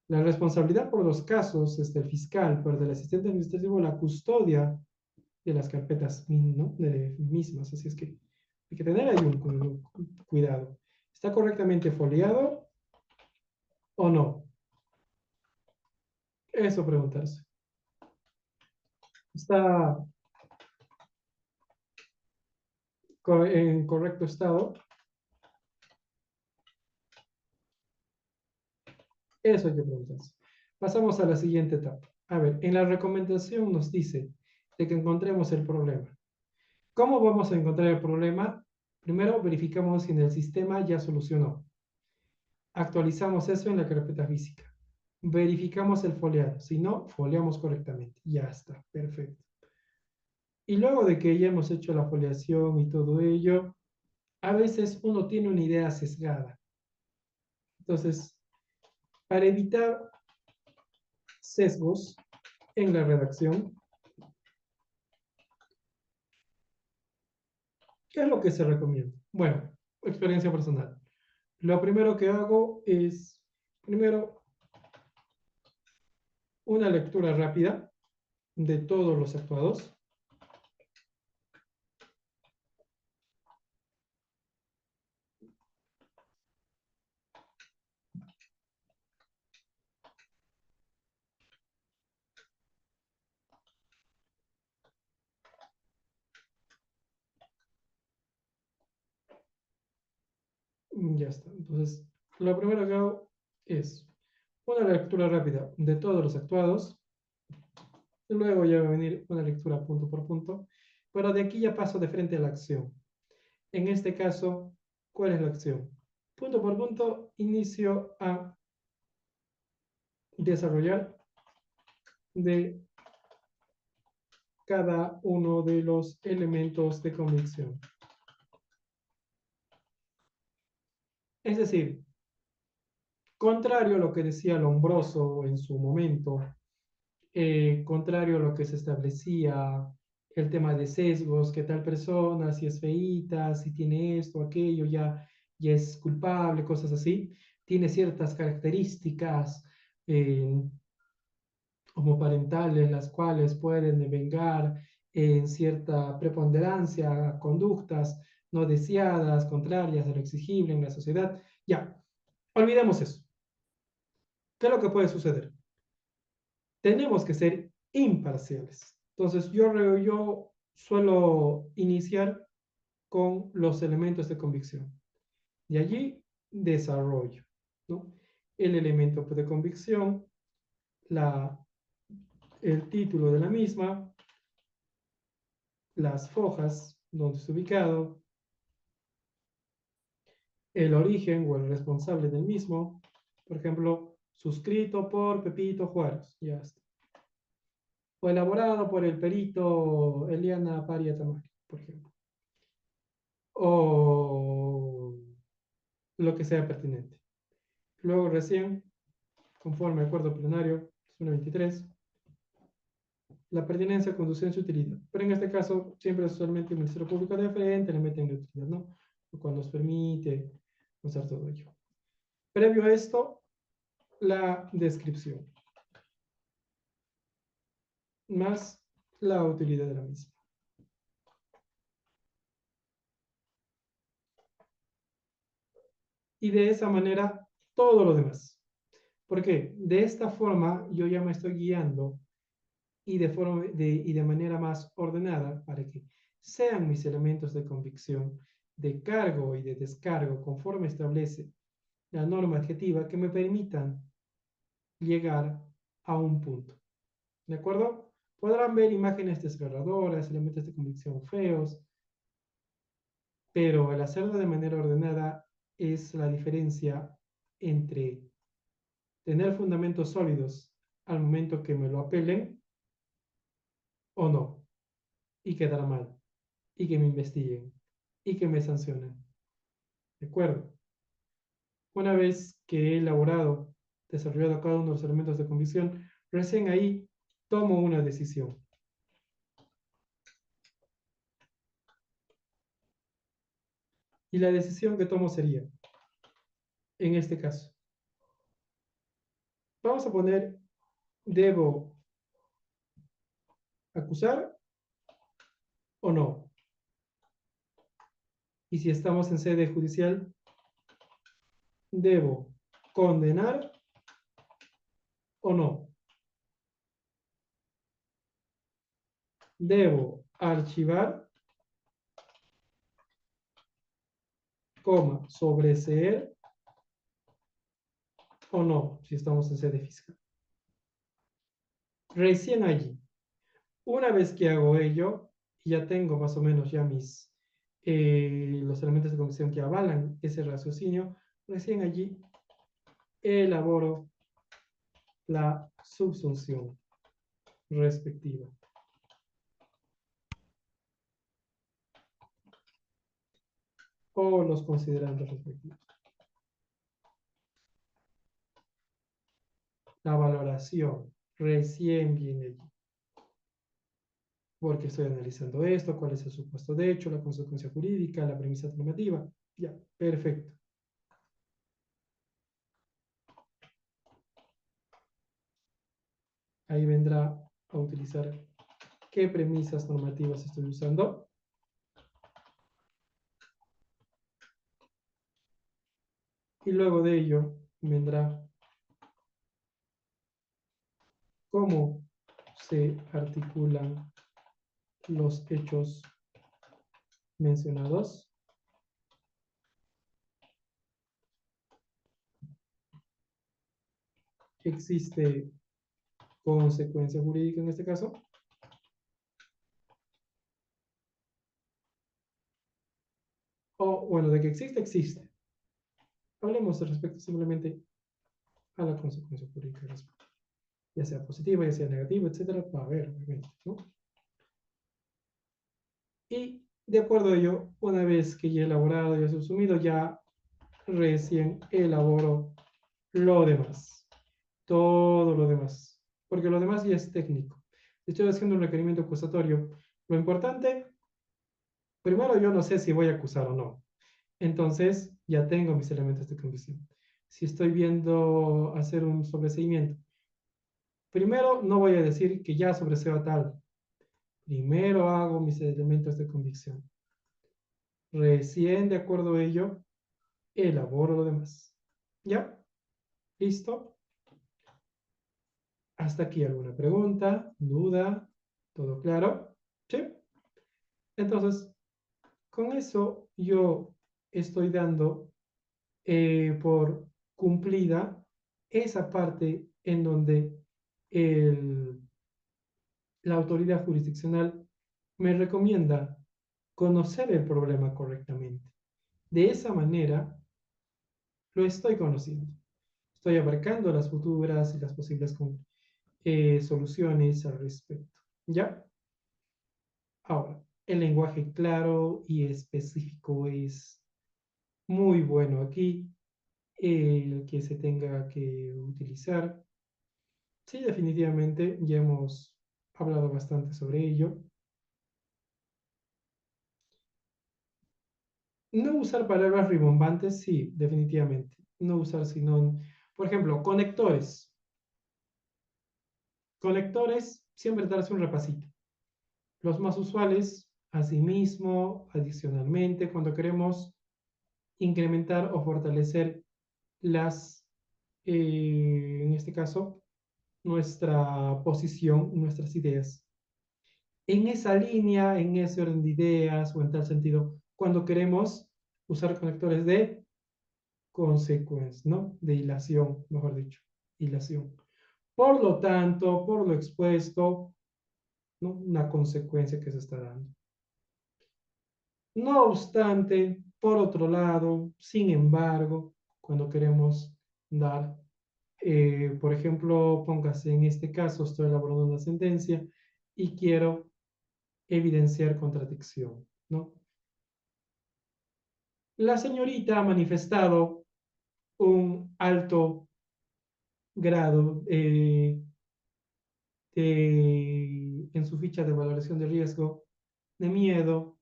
La responsabilidad por los casos es del fiscal, pero del asistente administrativo la custodia de las carpetas, ¿no? De mismas. Así es que hay que tener ahí un cuidado. ¿Está correctamente foliado o no? Eso preguntarse. ¿Está en correcto estado? Eso hay que preguntarse. Pasamos a la siguiente etapa. A ver, en la recomendación nos dice de que encontremos el problema. ¿Cómo vamos a encontrar el problema? Primero verificamos si en el sistema ya solucionó. Actualizamos eso en la carpeta física. Verificamos el foliado. Si no, foliamos correctamente. Ya está, perfecto. Y luego de que ya hemos hecho la foliación y todo ello, a veces uno tiene una idea sesgada. Entonces, para evitar sesgos en la redacción, ¿qué es lo que se recomienda? Bueno, experiencia personal. Lo primero que hago es, primero, una lectura rápida de todos los actuados. Ya está. Entonces, lo primero que hago es una lectura rápida de todos los actuados. Luego ya va a venir una lectura punto por punto. Pero de aquí ya paso de frente a la acción. En este caso, ¿cuál es la acción? Punto por punto, inicio a desarrollar de cada uno de los elementos de convicción. Es decir, contrario a lo que decía Lombroso en su momento, contrario a lo que se establecía, el tema de sesgos, que tal persona, si es feíta, si tiene esto, aquello, ya es culpable, cosas así, tiene ciertas características eh, homoparentales, las cuales pueden devengar en cierta preponderancia, conductas no deseadas, contrarias a lo exigible en la sociedad. Ya, olvidemos eso. ¿Qué es lo que puede suceder? Tenemos que ser imparciales. Entonces, yo suelo iniciar con los elementos de convicción. De allí, desarrollo, ¿no? el elemento de convicción, el título de la misma, las fojas, donde está ubicado, el origen o el responsable del mismo, por ejemplo, suscrito por Pepito Juárez, ya está. O elaborado por el perito Eliana Paria Tamari, por ejemplo. O lo que sea pertinente. Luego recién, conforme al acuerdo plenario 123, la pertinencia, conducción y utilidad. Pero en este caso, siempre es solamente el Ministerio Público de frente, le meten la utilidad, ¿no? Lo cual nos permite usar todo ello. Previo a esto, la descripción, más la utilidad de la misma. Y de esa manera, todo lo demás. ¿Por qué? De esta forma, yo ya me estoy guiando y de manera más ordenada para que sean mis elementos de convicción, de cargo y de descargo, conforme establece la norma adjetiva, que me permitan llegar a un punto. ¿De acuerdo? Podrán ver imágenes desgarradoras, elementos de convicción feos, pero al hacerlo de manera ordenada es la diferencia entre tener fundamentos sólidos al momento que me lo apelen o no, y quedar mal, y que me investiguen, y que me sancionen. ¿De acuerdo? Una vez que he elaborado, desarrollado cada uno de los elementos de convicción, recién ahí tomo una decisión. Y la decisión que tomo sería, en este caso, vamos a poner, ¿debo acusar o no? Y si estamos en sede judicial, ¿debo condenar o no? ¿Debo archivar, sobreseer o no? Si estamos en sede fiscal. Recién allí, una vez que hago ello, ya tengo más o menos ya los elementos de convicción que avalan ese raciocinio, recién allí elaboro la subsunción respectiva o los considerandos respectivos. La valoración recién viene allí, porque estoy analizando esto, cuál es el supuesto de hecho, la consecuencia jurídica, la premisa normativa. Ya, perfecto. Ahí vendrá a utilizar qué premisas normativas estoy usando. Y luego de ello vendrá cómo se articulan los hechos mencionados. ¿Existe consecuencia jurídica en este caso? O, bueno, de que existe, existe. Hablemos respecto simplemente a la consecuencia jurídica, ya sea positiva, ya sea negativa, etcétera, para ver, obviamente, ¿no? Y de acuerdo a ello, una vez que ya he elaborado y he subsumido, ya recién elaboro lo demás. Todo lo demás. Porque lo demás ya es técnico. Si estoy haciendo un requerimiento acusatorio, lo importante, primero yo no sé si voy a acusar o no. Entonces ya tengo mis elementos de convicción. Si estoy viendo hacer un sobreseimiento, primero no voy a decir que ya sobreseo a tal. Primero hago mis elementos de convicción. Recién de acuerdo a ello, elaboro lo demás. ¿Ya? ¿Listo? ¿Hasta aquí alguna pregunta, duda? ¿Todo claro? ¿Sí? Entonces, con eso yo estoy dando por cumplida esa parte en donde el- la autoridad jurisdiccional me recomienda conocer el problema correctamente. De esa manera, lo estoy conociendo. Estoy abarcando las futuras y las posibles soluciones al respecto. ¿Ya? Ahora, el lenguaje claro y específico es muy bueno aquí, el que se tenga que utilizar. Sí, definitivamente, ya hemos hablado bastante sobre ello. No usar palabras rimbombantes, sí, definitivamente. No usar sino, por ejemplo, conectores. Conectores, siempre darse un repasito. Los más usuales, asimismo, adicionalmente, cuando queremos incrementar o fortalecer las, en este caso, nuestra posición, nuestras ideas. En esa línea, en ese orden de ideas o en tal sentido, cuando queremos usar conectores de consecuencia, ¿no? De hilación, mejor dicho, hilación. Por lo tanto, por lo expuesto, ¿no? Una consecuencia que se está dando. No obstante, por otro lado, sin embargo, cuando queremos dar, por ejemplo, póngase en este caso, estoy elaborando una sentencia y quiero evidenciar contradicción, ¿no? La señorita ha manifestado un alto grado en su ficha de valoración de riesgo de miedo,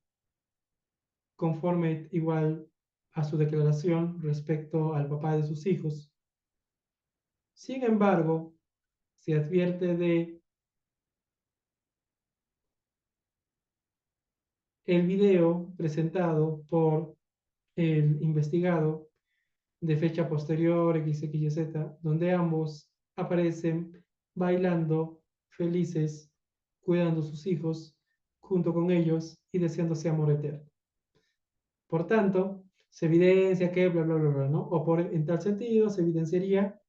conforme igual a su declaración respecto al papá de sus hijos. Sin embargo, se advierte de el video presentado por el investigado de fecha posterior, XXYZ, donde ambos aparecen bailando, felices, cuidando a sus hijos, junto con ellos y deseándose amor eterno. Por tanto, se evidencia que bla, bla, bla, bla, ¿no? O en tal sentido se evidenciaría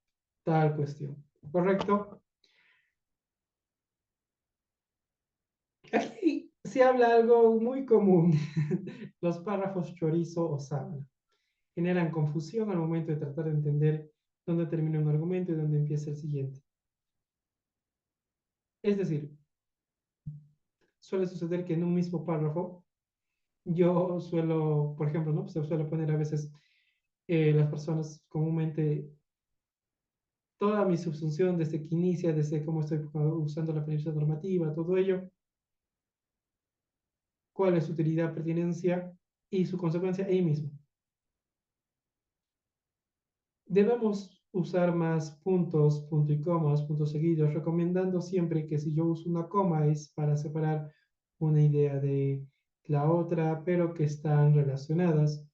tal cuestión. ¿Correcto? Aquí se habla algo muy común. Los párrafos chorizo o sábana generan confusión al momento de tratar de entender dónde termina un argumento y dónde empieza el siguiente. Es decir, suele suceder que en un mismo párrafo yo suelo, por ejemplo, ¿no? Se suele poner a veces las personas comúnmente toda mi subsunción desde que inicia, desde cómo estoy usando la premisa normativa, todo ello, cuál es su utilidad, pertinencia y su consecuencia ahí mismo. Debemos usar más puntos, punto y comas, puntos seguidos, recomendando siempre que si yo uso una coma es para separar una idea de la otra, pero que están relacionadas.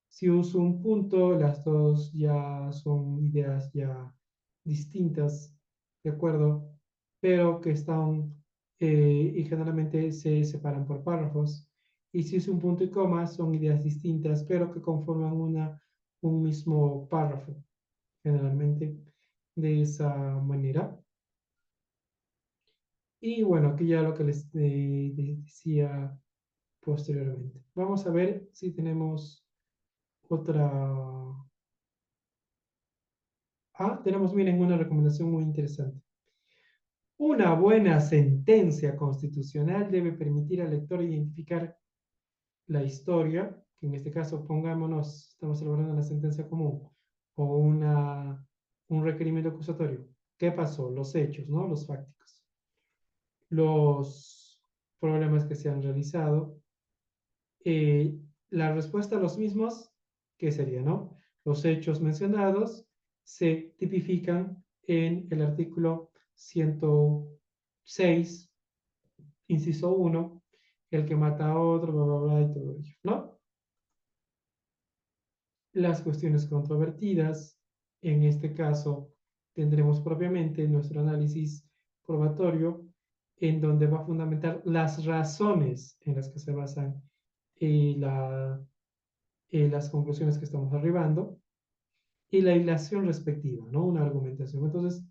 Si uso un punto, las dos ya son ideas ya distintas, ¿de acuerdo? Pero que están y generalmente se separan por párrafos. Y si uso un punto y coma, son ideas distintas, pero que conforman un mismo párrafo, generalmente de esa manera. Y bueno, aquí ya lo que les decía posteriormente. Vamos a ver si tenemos otra. Tenemos, miren, una recomendación muy interesante. Una buena sentencia constitucional debe permitir al lector identificar la historia, que en este caso pongámonos, estamos elaborando una sentencia común o un requerimiento acusatorio. ¿Qué pasó? Los hechos, ¿no? Los fácticos. Los problemas que se han realizado. La respuesta a los mismos, ¿qué sería, no? Los hechos mencionados se tipifican en el artículo 106, inciso 1, el que mata a otro, bla, bla, bla, y todo ello, ¿no? Las cuestiones controvertidas, en este caso, tendremos propiamente nuestro análisis probatorio, en donde va a fundamentar las razones en las que se basan las conclusiones que estamos arribando. y la hilación respectiva, ¿no? Una argumentación. Entonces,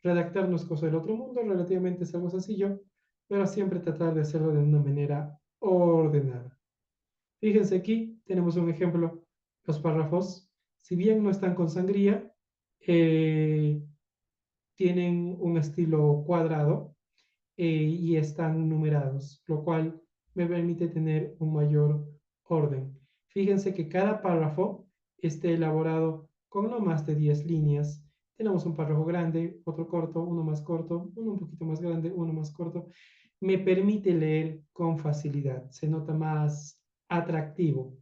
redactar no es cosa del otro mundo, relativamente es algo sencillo, pero siempre tratar de hacerlo de una manera ordenada. Fíjense aquí, tenemos un ejemplo. Los párrafos, si bien no están con sangría, eh, tienen un estilo cuadrado y están numerados, lo cual me permite tener un mayor orden. Fíjense que cada párrafo esté elaborado con no más de 10 líneas. Tenemos un párrafo grande, otro corto, uno más corto, uno un poquito más grande, uno más corto. Me permite leer con facilidad, se nota más atractivo.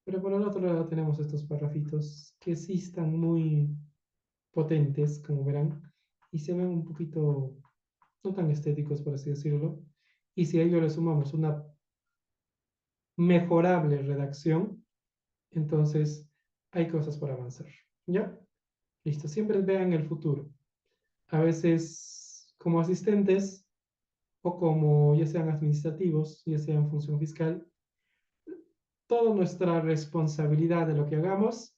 Pero por el otro lado tenemos estos párrafitos que sí están muy potentes, como verán, y se ven un poquito no tan estéticos, por así decirlo. Y si a ello le sumamos una mejorable redacción, entonces hay cosas por avanzar. ¿Ya? Listo, siempre vean el futuro. A veces como asistentes o como ya sean administrativos, ya sea en función fiscal, toda nuestra responsabilidad de lo que hagamos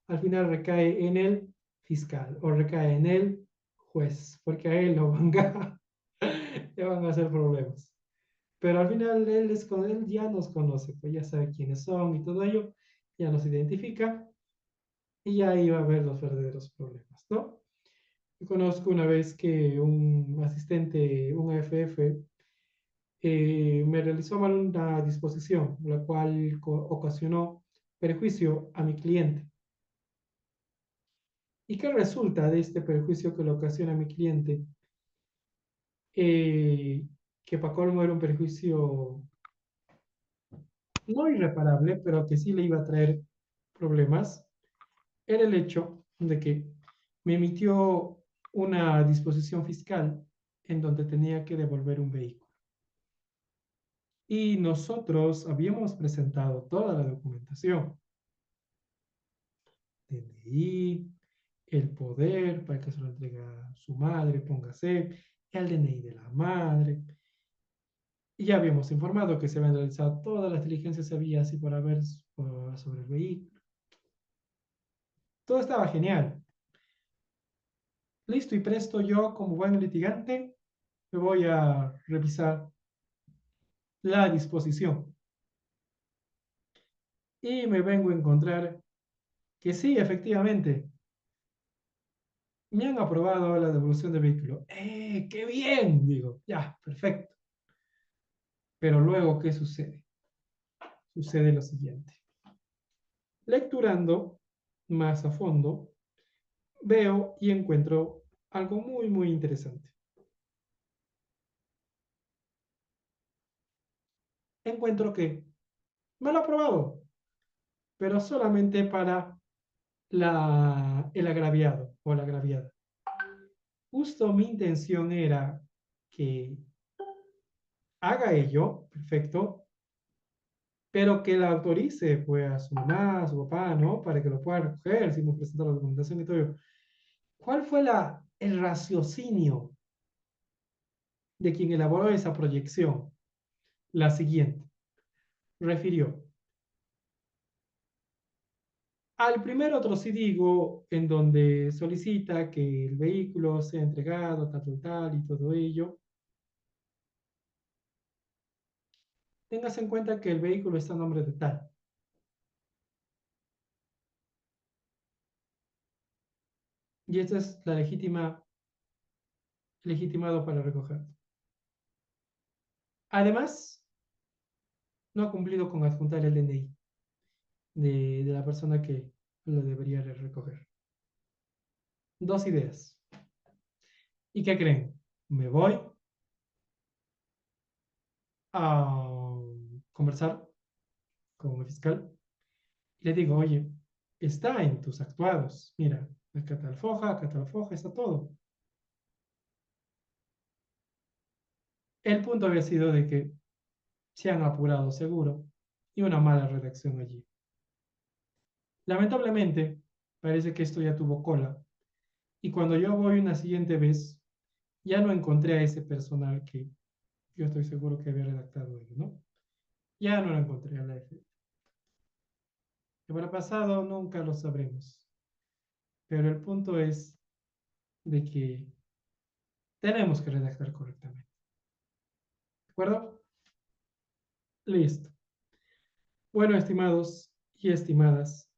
al final recae en el fiscal o recae en el juez, porque a él lo van le van a hacer problemas. Pero al final él ya nos conoce, pues ya sabe quiénes son y todo ello, ya nos identifica y ya iba a haber los verdaderos problemas, ¿no? Yo conozco una vez que un asistente, un AFF, me realizó mal una disposición, la cual ocasionó perjuicio a mi cliente. ¿Y qué resulta de este perjuicio que le ocasiona a mi cliente? Eh, que para colmo era un perjuicio no irreparable, pero que sí le iba a traer problemas, era el hecho de que me emitió una disposición fiscal en donde tenía que devolver un vehículo. Y nosotros habíamos presentado toda la documentación, DNI, el poder para que se lo entregue a su madre, póngase, el DNI de la madre. Y ya habíamos informado que se habían realizado todas las diligencias había así por haber sobre el vehículo. Todo estaba genial. Listo y presto, yo como buen litigante me voy a revisar la disposición y me vengo a encontrar que sí, efectivamente, me han aprobado la devolución del vehículo. ¡Qué bien! Digo, ya, perfecto. Pero luego, ¿qué sucede? Sucede lo siguiente. Lecturando más a fondo, veo y encuentro algo muy, muy interesante. Encuentro que me lo ha aprobado, pero solamente para el agraviado o la agraviada. Justo mi intención era que haga ello, perfecto, pero que la autorice pues a su mamá, a su papá, ¿no? Para que lo pueda recoger, si hemos presentado la documentación y todo ello. ¿Cuál fue el raciocinio de quien elaboró esa proyección? La siguiente. Refirió al primer otro digo en donde solicita que el vehículo sea entregado, tal, tal, tal, y todo ello. Tengas en cuenta que el vehículo está a nombre de tal. Y esta es la legitimado para recoger. Además, no ha cumplido con adjuntar el DNI de la persona que lo debería recoger. Dos ideas. ¿Y qué creen? Me voy a conversar con el fiscal y le digo, oye, está en tus actuados. Mira, acá tal foja, está todo. El punto había sido de que se han apurado seguro y una mala redacción allí. Lamentablemente, parece que esto ya tuvo cola. Y cuando yo voy una siguiente vez, ya no encontré a ese personal que yo estoy seguro que había redactado ello, ¿no? Ya no lo encontré a la F. ¿Qué habrá pasado? Nunca lo sabremos. Pero el punto es de que tenemos que redactar correctamente. ¿De acuerdo? Listo. Bueno, estimados y estimadas,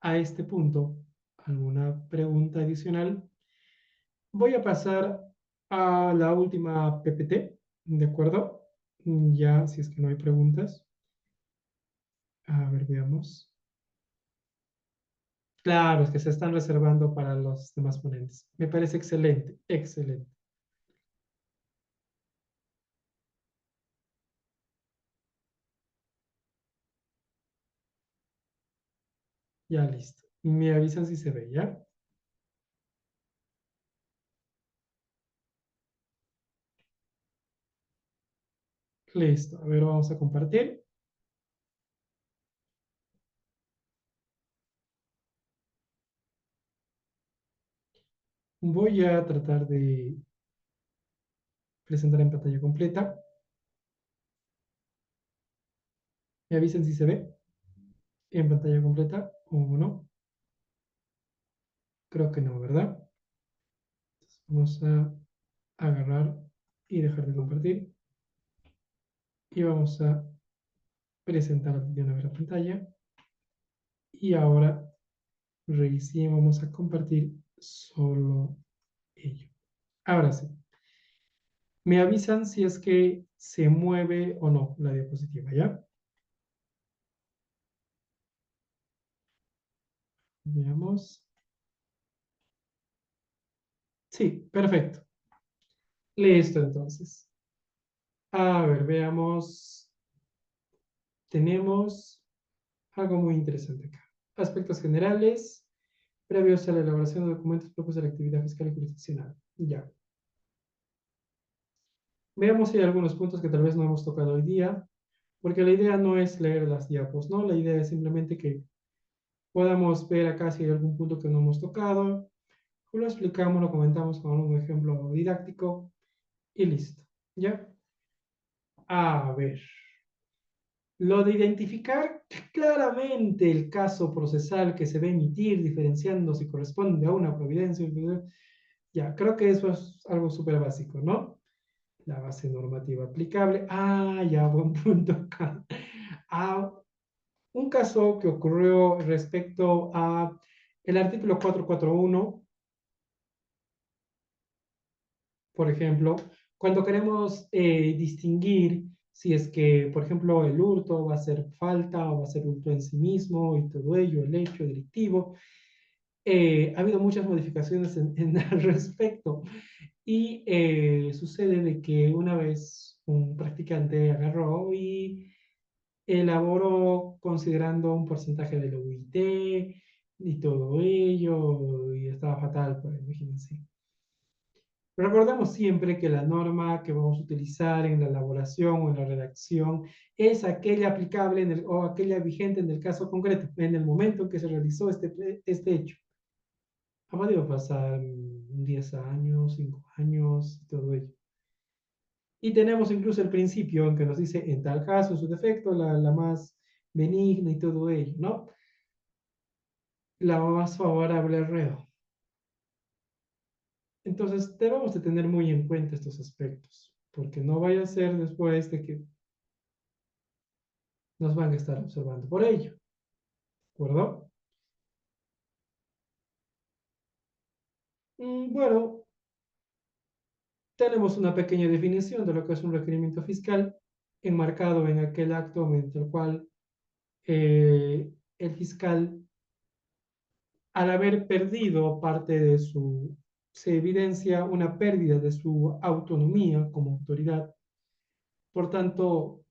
a este punto, ¿alguna pregunta adicional? Voy a pasar a la última PPT, ¿de acuerdo? Ya, si es que no hay preguntas. A ver, veamos. Claro, es que se están reservando para los demás ponentes. Me parece excelente, excelente. Ya listo. Me avisan si se ve, ¿ya? Listo. A ver, vamos a compartir. Voy a tratar de presentar en pantalla completa. Me avisan si se ve en pantalla completa o no. Creo que no, ¿verdad? Entonces vamos a agarrar y dejar de compartir. Y vamos a presentar de una vez la pantalla. Y ahora recién vamos a compartir solo ello. Ahora sí. Me avisan si es que se mueve o no la diapositiva, ¿ya? Veamos. Sí, perfecto. Listo, entonces. A ver, veamos. Tenemos algo muy interesante acá. Aspectos generales, previos a la elaboración de documentos propios de la actividad fiscal y jurisdiccional. Ya. Veamos si hay algunos puntos que tal vez no hemos tocado hoy día, porque la idea no es leer las diapos, ¿no? La idea es simplemente que podamos ver acá si hay algún punto que no hemos tocado, lo explicamos, lo comentamos con un ejemplo didáctico y listo. ¿Ya? A ver. Lo de identificar claramente el caso procesal que se va a emitir, diferenciando si corresponde a una providencia. Ya, creo que eso es algo súper básico, ¿no? La base normativa aplicable. Ah, ya, buen punto acá. Ah, un caso que ocurrió respecto a el artículo 441, por ejemplo, cuando queremos distinguir si es que, por ejemplo, el hurto va a ser falta o va a ser hurto en sí mismo y todo ello, el hecho delictivo, ha habido muchas modificaciones al respecto y sucede de que una vez un practicante agarró y elaboró considerando un porcentaje de la UIT y todo ello y estaba fatal, pues imagínense. Recordemos siempre que la norma que vamos a utilizar en la elaboración o en la redacción es aquella aplicable o aquella vigente en el caso concreto, en el momento en que se realizó este hecho. Ha podido pasar 10 años, 5 años, y todo ello. Y tenemos incluso el principio en que nos dice, en tal caso, en su defecto, la más benigna y todo ello, ¿no? La más favorable al reo. Entonces, debemos de tener muy en cuenta estos aspectos, porque no vaya a ser después de que nos van a estar observando por ello, ¿de acuerdo? Bueno, tenemos una pequeña definición de lo que es un requerimiento fiscal enmarcado en aquel acto mediante el cual el fiscal, al haber perdido parte de su, se evidencia una pérdida de su autonomía como autoridad, por tanto,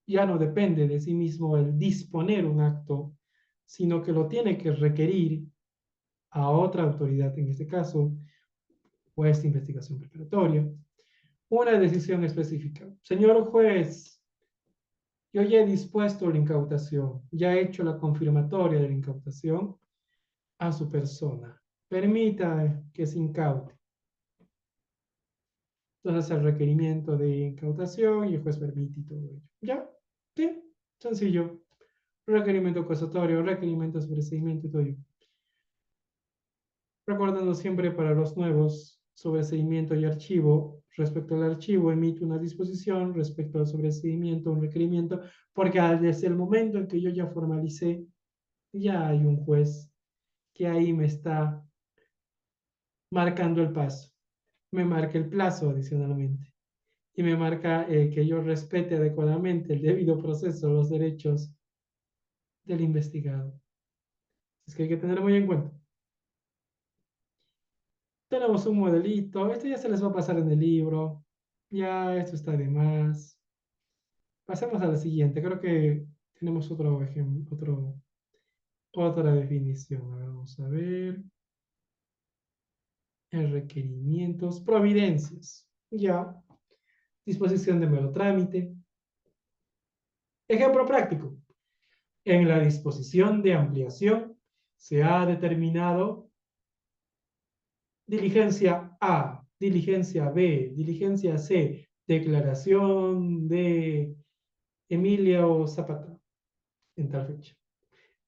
ya no depende de sí mismo el disponer un acto, sino que lo tiene que requerir a otra autoridad, en este caso, juez de investigación preparatoria, una decisión específica. Señor juez, yo ya he dispuesto la incautación, ya he hecho la confirmatoria de la incautación a su persona. Permita que se incaute. Entonces el requerimiento de incautación y el juez permite y todo ello. ¿Ya? ¿Sí? Sencillo. requerimiento acusatorio, requerimiento de sobreseimiento y todo ello. Recordando siempre para los nuevos, sobreseimiento y archivo. Respecto al archivo, emite una disposición. Respecto al sobreseimiento, un requerimiento, porque desde el momento en que yo ya formalicé, ya hay un juez que ahí me está marcando el paso. Me marca el plazo adicionalmente. Y me marca que yo respete adecuadamente el debido proceso, los derechos del investigado. Es que hay que tenerlo muy en cuenta. Tenemos un modelito. Esto ya se les va a pasar en el libro. Ya esto está de más. Pasemos a la siguiente. Creo que tenemos otro ejemplo, otra definición. Vamos a ver. En requerimientos, providencias. Ya. Disposición de mero trámite. Ejemplo práctico. En la disposición de ampliación se ha determinado diligencia A, diligencia B, diligencia C, declaración de Emilio Zapata en tal fecha.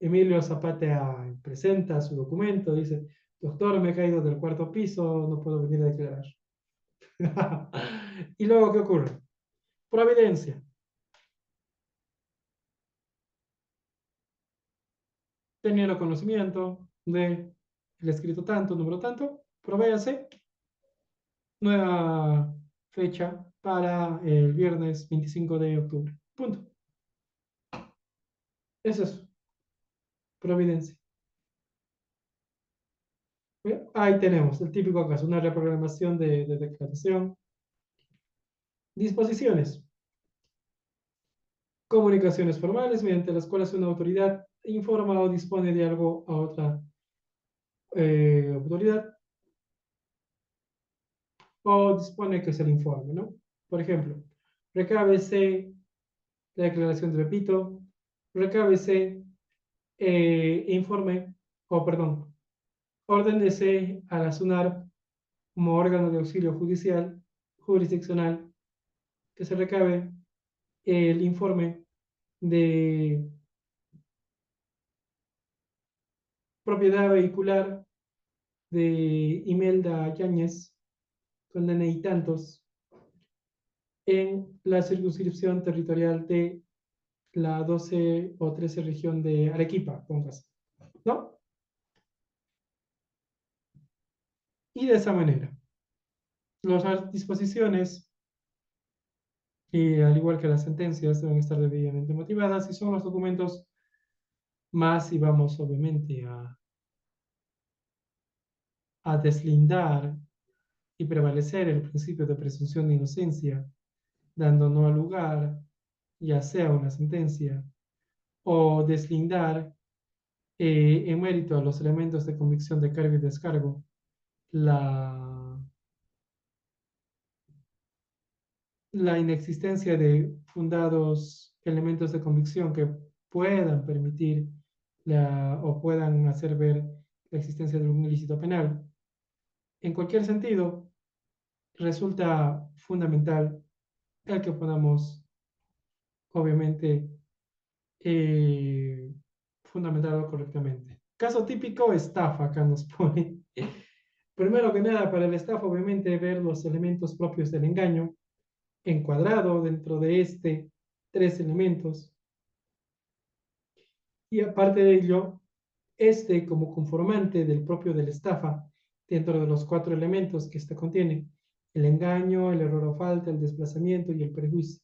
Emilio Zapata presenta su documento, dice, doctor, me he caído del cuarto piso, no puedo venir a declarar. Y luego, ¿qué ocurre? Providencia. Teniendo conocimiento de el escrito tanto, número tanto, provéase nueva fecha para el viernes 25 de octubre. Punto. Eso es providencia. Bien, ahí tenemos el típico caso, una reprogramación de declaración. Disposiciones. Comunicaciones formales mediante las cuales una autoridad informa o dispone de algo a otra autoridad o dispone que se le informe, ¿no? Por ejemplo, recábese la declaración de Pepito, recábese informe, o perdón, ordénese a la SUNAR como órgano de auxilio judicial, jurisdiccional, que se recabe el informe de propiedad vehicular de Imelda Yáñez con DNI tantos en la circunscripción territorial de la 12 o 13 región de Arequipa, póngase, ¿no? Y de esa manera, las disposiciones, al igual que las sentencias, deben estar debidamente motivadas y son los documentos más, y vamos obviamente a deslindar y prevalecer el principio de presunción de inocencia, dando no al lugar, ya sea una sentencia, o deslindar en mérito a los elementos de convicción de cargo y descargo, la, la inexistencia de fundados elementos de convicción que puedan permitir o puedan hacer ver la existencia de un ilícito penal. En cualquier sentido, resulta fundamental el que podamos, obviamente, fundamentarlo correctamente. Caso típico, estafa, acá nos pone. Primero que nada, para el estafa, obviamente, ver los elementos propios del engaño, encuadrado dentro de tres elementos. Y aparte de ello, como conformante del propio de la estafa, dentro de los cuatro elementos que ésta contiene, el engaño, el error o falta, el desplazamiento y el prejuicio.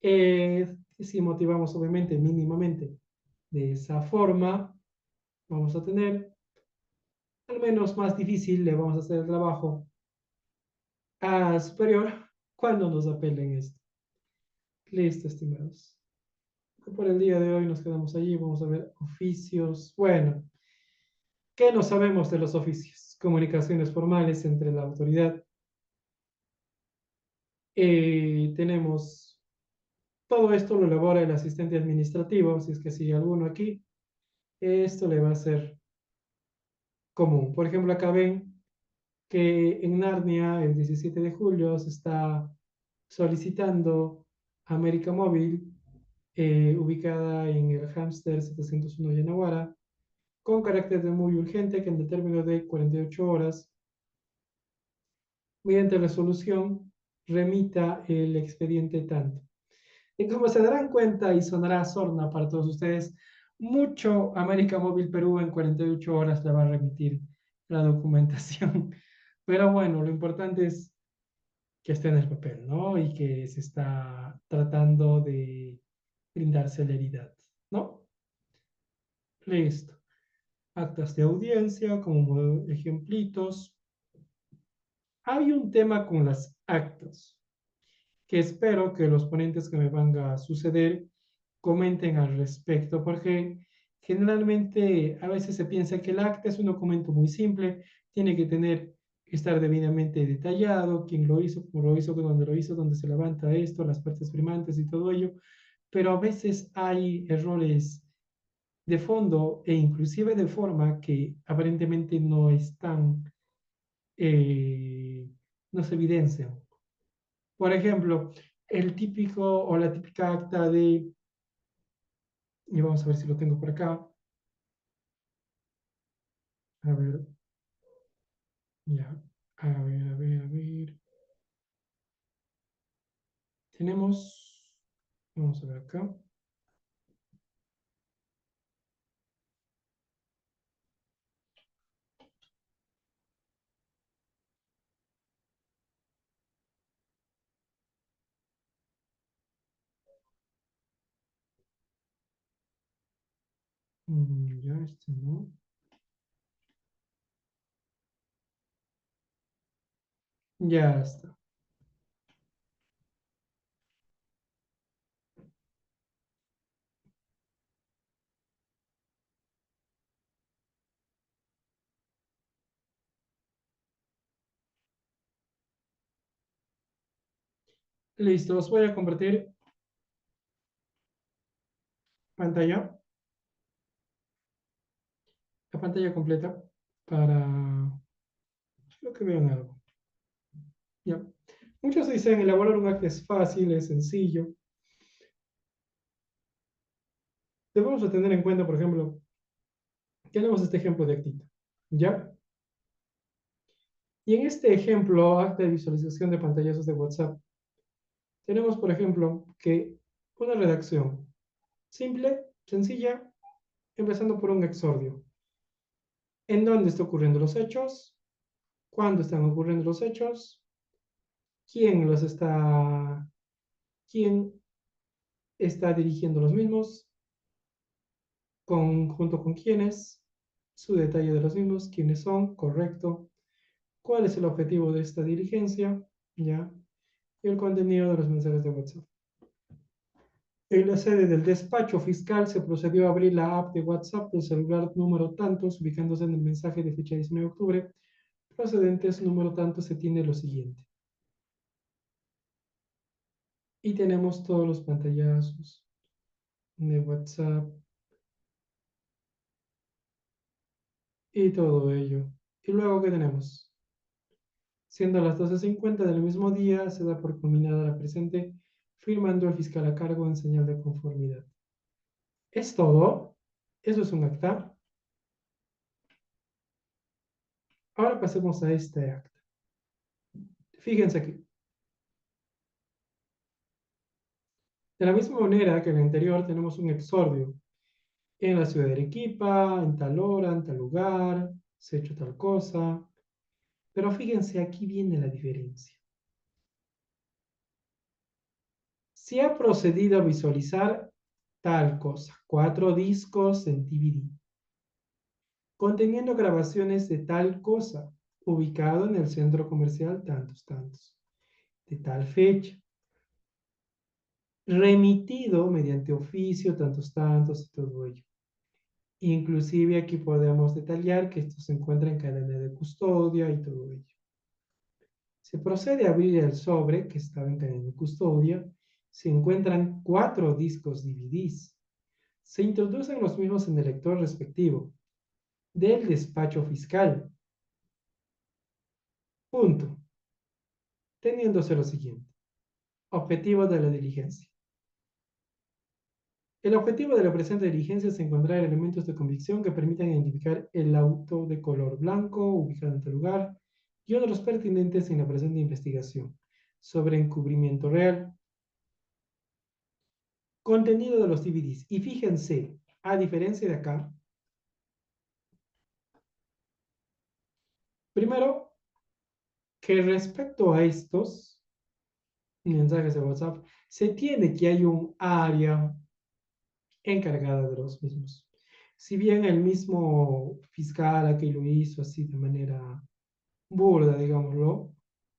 Si motivamos obviamente mínimamente de esa forma, vamos a tener, al menos más difícil, le vamos a hacer el trabajo a superior cuando nos apelen esto. Listo, estimados. Por el día de hoy nos quedamos allí, vamos a ver oficios. Bueno, ¿qué no sabemos de los oficios? Comunicaciones formales entre la autoridad. Tenemos, todo esto lo elabora el asistente administrativo, si es que sigue alguno aquí, esto le va a ser común. Por ejemplo, acá ven que en Narnia, el 17 de julio, se está solicitando a América Móvil ubicada en el Hámster 701 Yanaguara, con carácter de muy urgente que en el término de 48 horas, mediante resolución, remita el expediente tanto. Y como se darán cuenta y sonará sorna para todos ustedes, mucho América Móvil Perú en 48 horas le va a remitir la documentación. Pero bueno, lo importante es que esté en el papel, ¿no? Y que se está tratando de brindar celeridad, ¿no? Listo. Actas de audiencia como ejemplitos. Hay un tema con las actas que espero que los ponentes que me van a suceder comenten al respecto, porque generalmente a veces se piensa que el acta es un documento muy simple, tiene que estar debidamente detallado, quién lo hizo, cómo lo hizo, dónde se levanta esto, las partes primantes y todo ello, pero a veces hay errores de fondo e inclusive de forma que aparentemente no están, no se evidencian. Por ejemplo, el típico o la típica acta de, y vamos a ver si lo tengo por acá, a ver, ya, a ver, tenemos, vamos a ver acá, ya este no, ya está. Listo, os voy a compartir pantalla, la pantalla completa para lo que vean algo. Ya. Muchos dicen elaborar un acta es fácil, es sencillo. Debemos de tener en cuenta, por ejemplo, tenemos este ejemplo de actita, ¿ya? Y en este ejemplo, acta de visualización de pantallazos de WhatsApp, tenemos, por ejemplo, que una redacción simple, sencilla, empezando por un exordio. ¿En dónde están ocurriendo los hechos? ¿Cuándo están ocurriendo los hechos? ¿Quién los está, quién está dirigiendo los mismos? ¿Junto con quiénes? Su detalle de los mismos, quiénes son, correcto. ¿Cuál es el objetivo de esta dirigencia? ¿Ya? Y el contenido de los mensajes de WhatsApp. En la sede del despacho fiscal se procedió a abrir la app de WhatsApp del celular número tantos, ubicándose en el mensaje de fecha 19 de octubre, procedentes número tanto se tiene lo siguiente. Y tenemos todos los pantallazos de WhatsApp y todo ello. Y luego, ¿qué tenemos? Siendo las 12:50 del mismo día, se da por culminada la presente, firmando el fiscal a cargo en señal de conformidad. ¿Es todo? ¿Eso es un acta? Ahora pasemos a este acta. Fíjense aquí. De la misma manera que en el anterior tenemos un exordio. En la ciudad de Arequipa, en tal hora, en tal lugar, se ha hecho tal cosa. Pero fíjense, aquí viene la diferencia. Se ha procedido a visualizar tal cosa, 4 discos en DVD, conteniendo grabaciones de tal cosa, ubicado en el centro comercial tantos, tantos, de tal fecha, remitido mediante oficio, tantos, tantos y todo ello. Inclusive aquí podemos detallar que esto se encuentra en cadena de custodia y todo ello. Se procede a abrir el sobre que estaba en cadena de custodia. Se encuentran 4 discos DVDs. Se introducen los mismos en el lector respectivo del despacho fiscal. Punto. Teniéndose lo siguiente. Objetivo de la diligencia. El objetivo de la presente diligencia es encontrar elementos de convicción que permitan identificar el auto de color blanco ubicado en tal lugar y otros pertinentes en la presente investigación sobre encubrimiento real. Contenido de los DVDs. Y fíjense, a diferencia de acá, primero, que respecto a estos mensajes de WhatsApp, se tiene que hay un área encargada de los mismos. Si bien el mismo fiscal aquí lo hizo así de manera burda, digámoslo,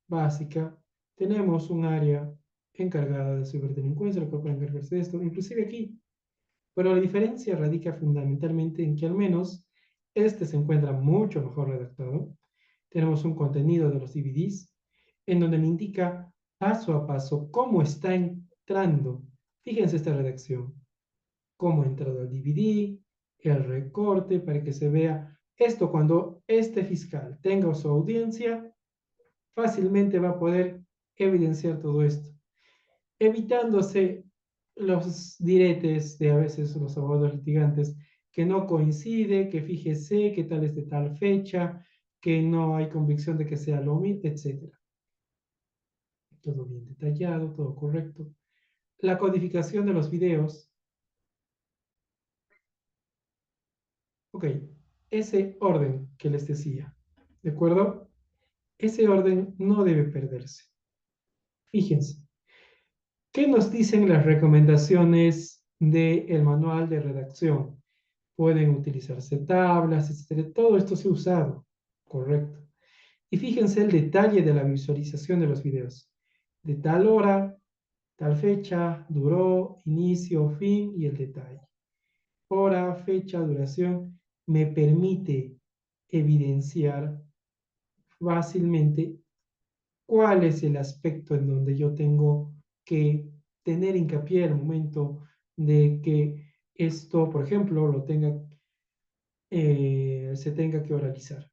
básica, tenemos un área encargada de ciberdelincuencia, la cual puede encargarse de esto, inclusive aquí. Pero la diferencia radica fundamentalmente en que al menos este se encuentra mucho mejor redactado. Tenemos un contenido de los DVDs en donde me indica paso a paso cómo está entrando. Fíjense esta redacción, cómo ha entrado el DVD, el recorte para que se vea esto cuando este fiscal tenga su audiencia, fácilmente va a poder evidenciar todo esto, evitándose los diretes de a veces los abogados litigantes, que no coincide, que fíjese, que tal es de tal fecha, que no hay convicción de que sea lo mismo, etc. Todo bien detallado, todo correcto. La codificación de los videos. Ok, ese orden que les decía, ¿de acuerdo? Ese orden no debe perderse. Fíjense, ¿qué nos dicen las recomendaciones del manual de redacción? Pueden utilizarse tablas, etcétera. Todo esto se ha usado, correcto. Y fíjense el detalle de la visualización de los videos. De tal hora, tal fecha, duró, inicio, fin y el detalle. Hora, fecha, duración, me permite evidenciar fácilmente cuál es el aspecto en donde yo tengo que tener hincapié al momento de que esto, por ejemplo, se tenga que oralizar.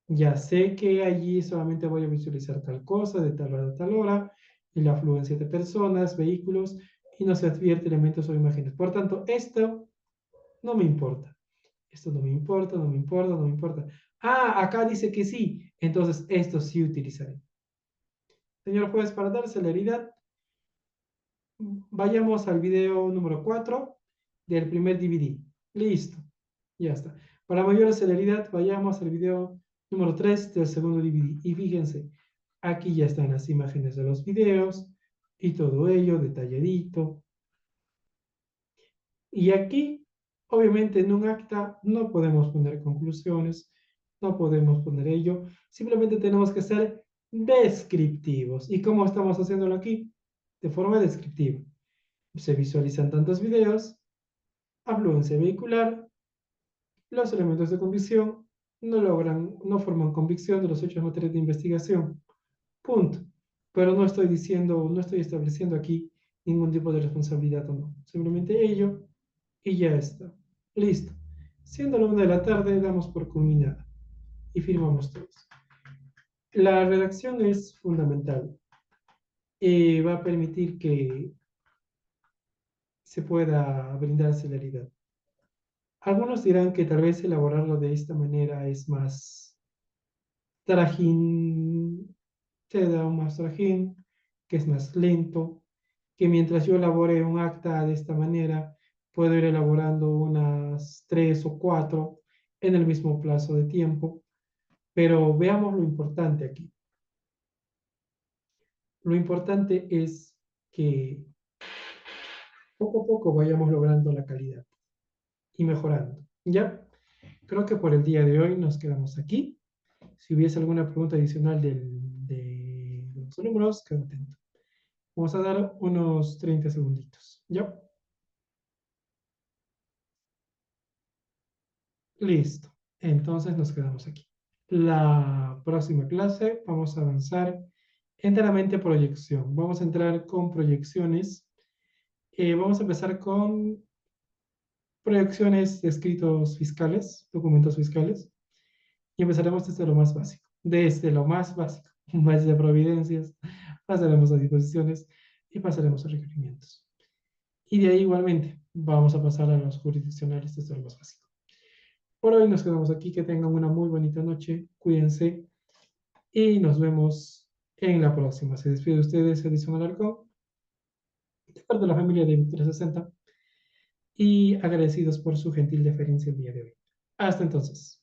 Ya sé que allí solamente voy a visualizar tal cosa de tal hora a tal hora, y la afluencia de personas, vehículos, y no se advierte elementos o imágenes. Por tanto, esto no me importa. Esto no me importa, no me importa, no me importa. Ah, acá dice que sí, entonces esto sí utilizaré. Señor juez, para dar celeridad, vayamos al video número 4 del primer DVD. Listo, ya está. Para mayor celeridad, vayamos al video número 3 del segundo DVD. Y fíjense, aquí ya están las imágenes de los videos y todo ello detalladito. Y aquí, obviamente, en un acta no podemos poner conclusiones, no podemos poner ello. Simplemente tenemos que ser descriptivos. ¿Y cómo estamos haciéndolo aquí? De forma descriptiva. Se visualizan tantos videos, afluencia vehicular, los elementos de convicción no forman convicción de los hechos en materia de investigación. Punto. Pero no estoy diciendo, no estoy estableciendo aquí ningún tipo de responsabilidad o no. Simplemente ello y ya está. Listo. Siendo la 1 de la tarde, damos por culminada y firmamos todos. La redacción es fundamental. Va a permitir que se pueda brindar celeridad. Algunos dirán que tal vez elaborarlo de esta manera es más trajín, te da un más trajín, que es más lento, que mientras yo elabore un acta de esta manera, puedo ir elaborando unas 3 o 4 en el mismo plazo de tiempo. Pero veamos lo importante aquí. Lo importante es que poco a poco vayamos logrando la calidad y mejorando. ¿Ya? Creo que por el día de hoy nos quedamos aquí. Si hubiese alguna pregunta adicional de los alumnos, quedo atento. Vamos a dar unos 30 segunditos. ¿Ya? Listo. Entonces nos quedamos aquí. La próxima clase vamos a avanzar enteramente proyección. Vamos a entrar con proyecciones. Vamos a empezar con proyecciones de escritos fiscales, documentos fiscales. Y empezaremos desde lo más básico. Desde lo más básico. Desde providencias, pasaremos a disposiciones y pasaremos a requerimientos. Y de ahí igualmente Vamos a pasar a los jurisdiccionales, esto es lo más fácil. Por hoy nos quedamos aquí, que tengan una muy bonita noche, cuídense y nos vemos en la próxima. Se despide de ustedes Edison Alarcón, de parte de la familia de Victoria 60 y agradecidos por su gentil deferencia el día de hoy. Hasta entonces.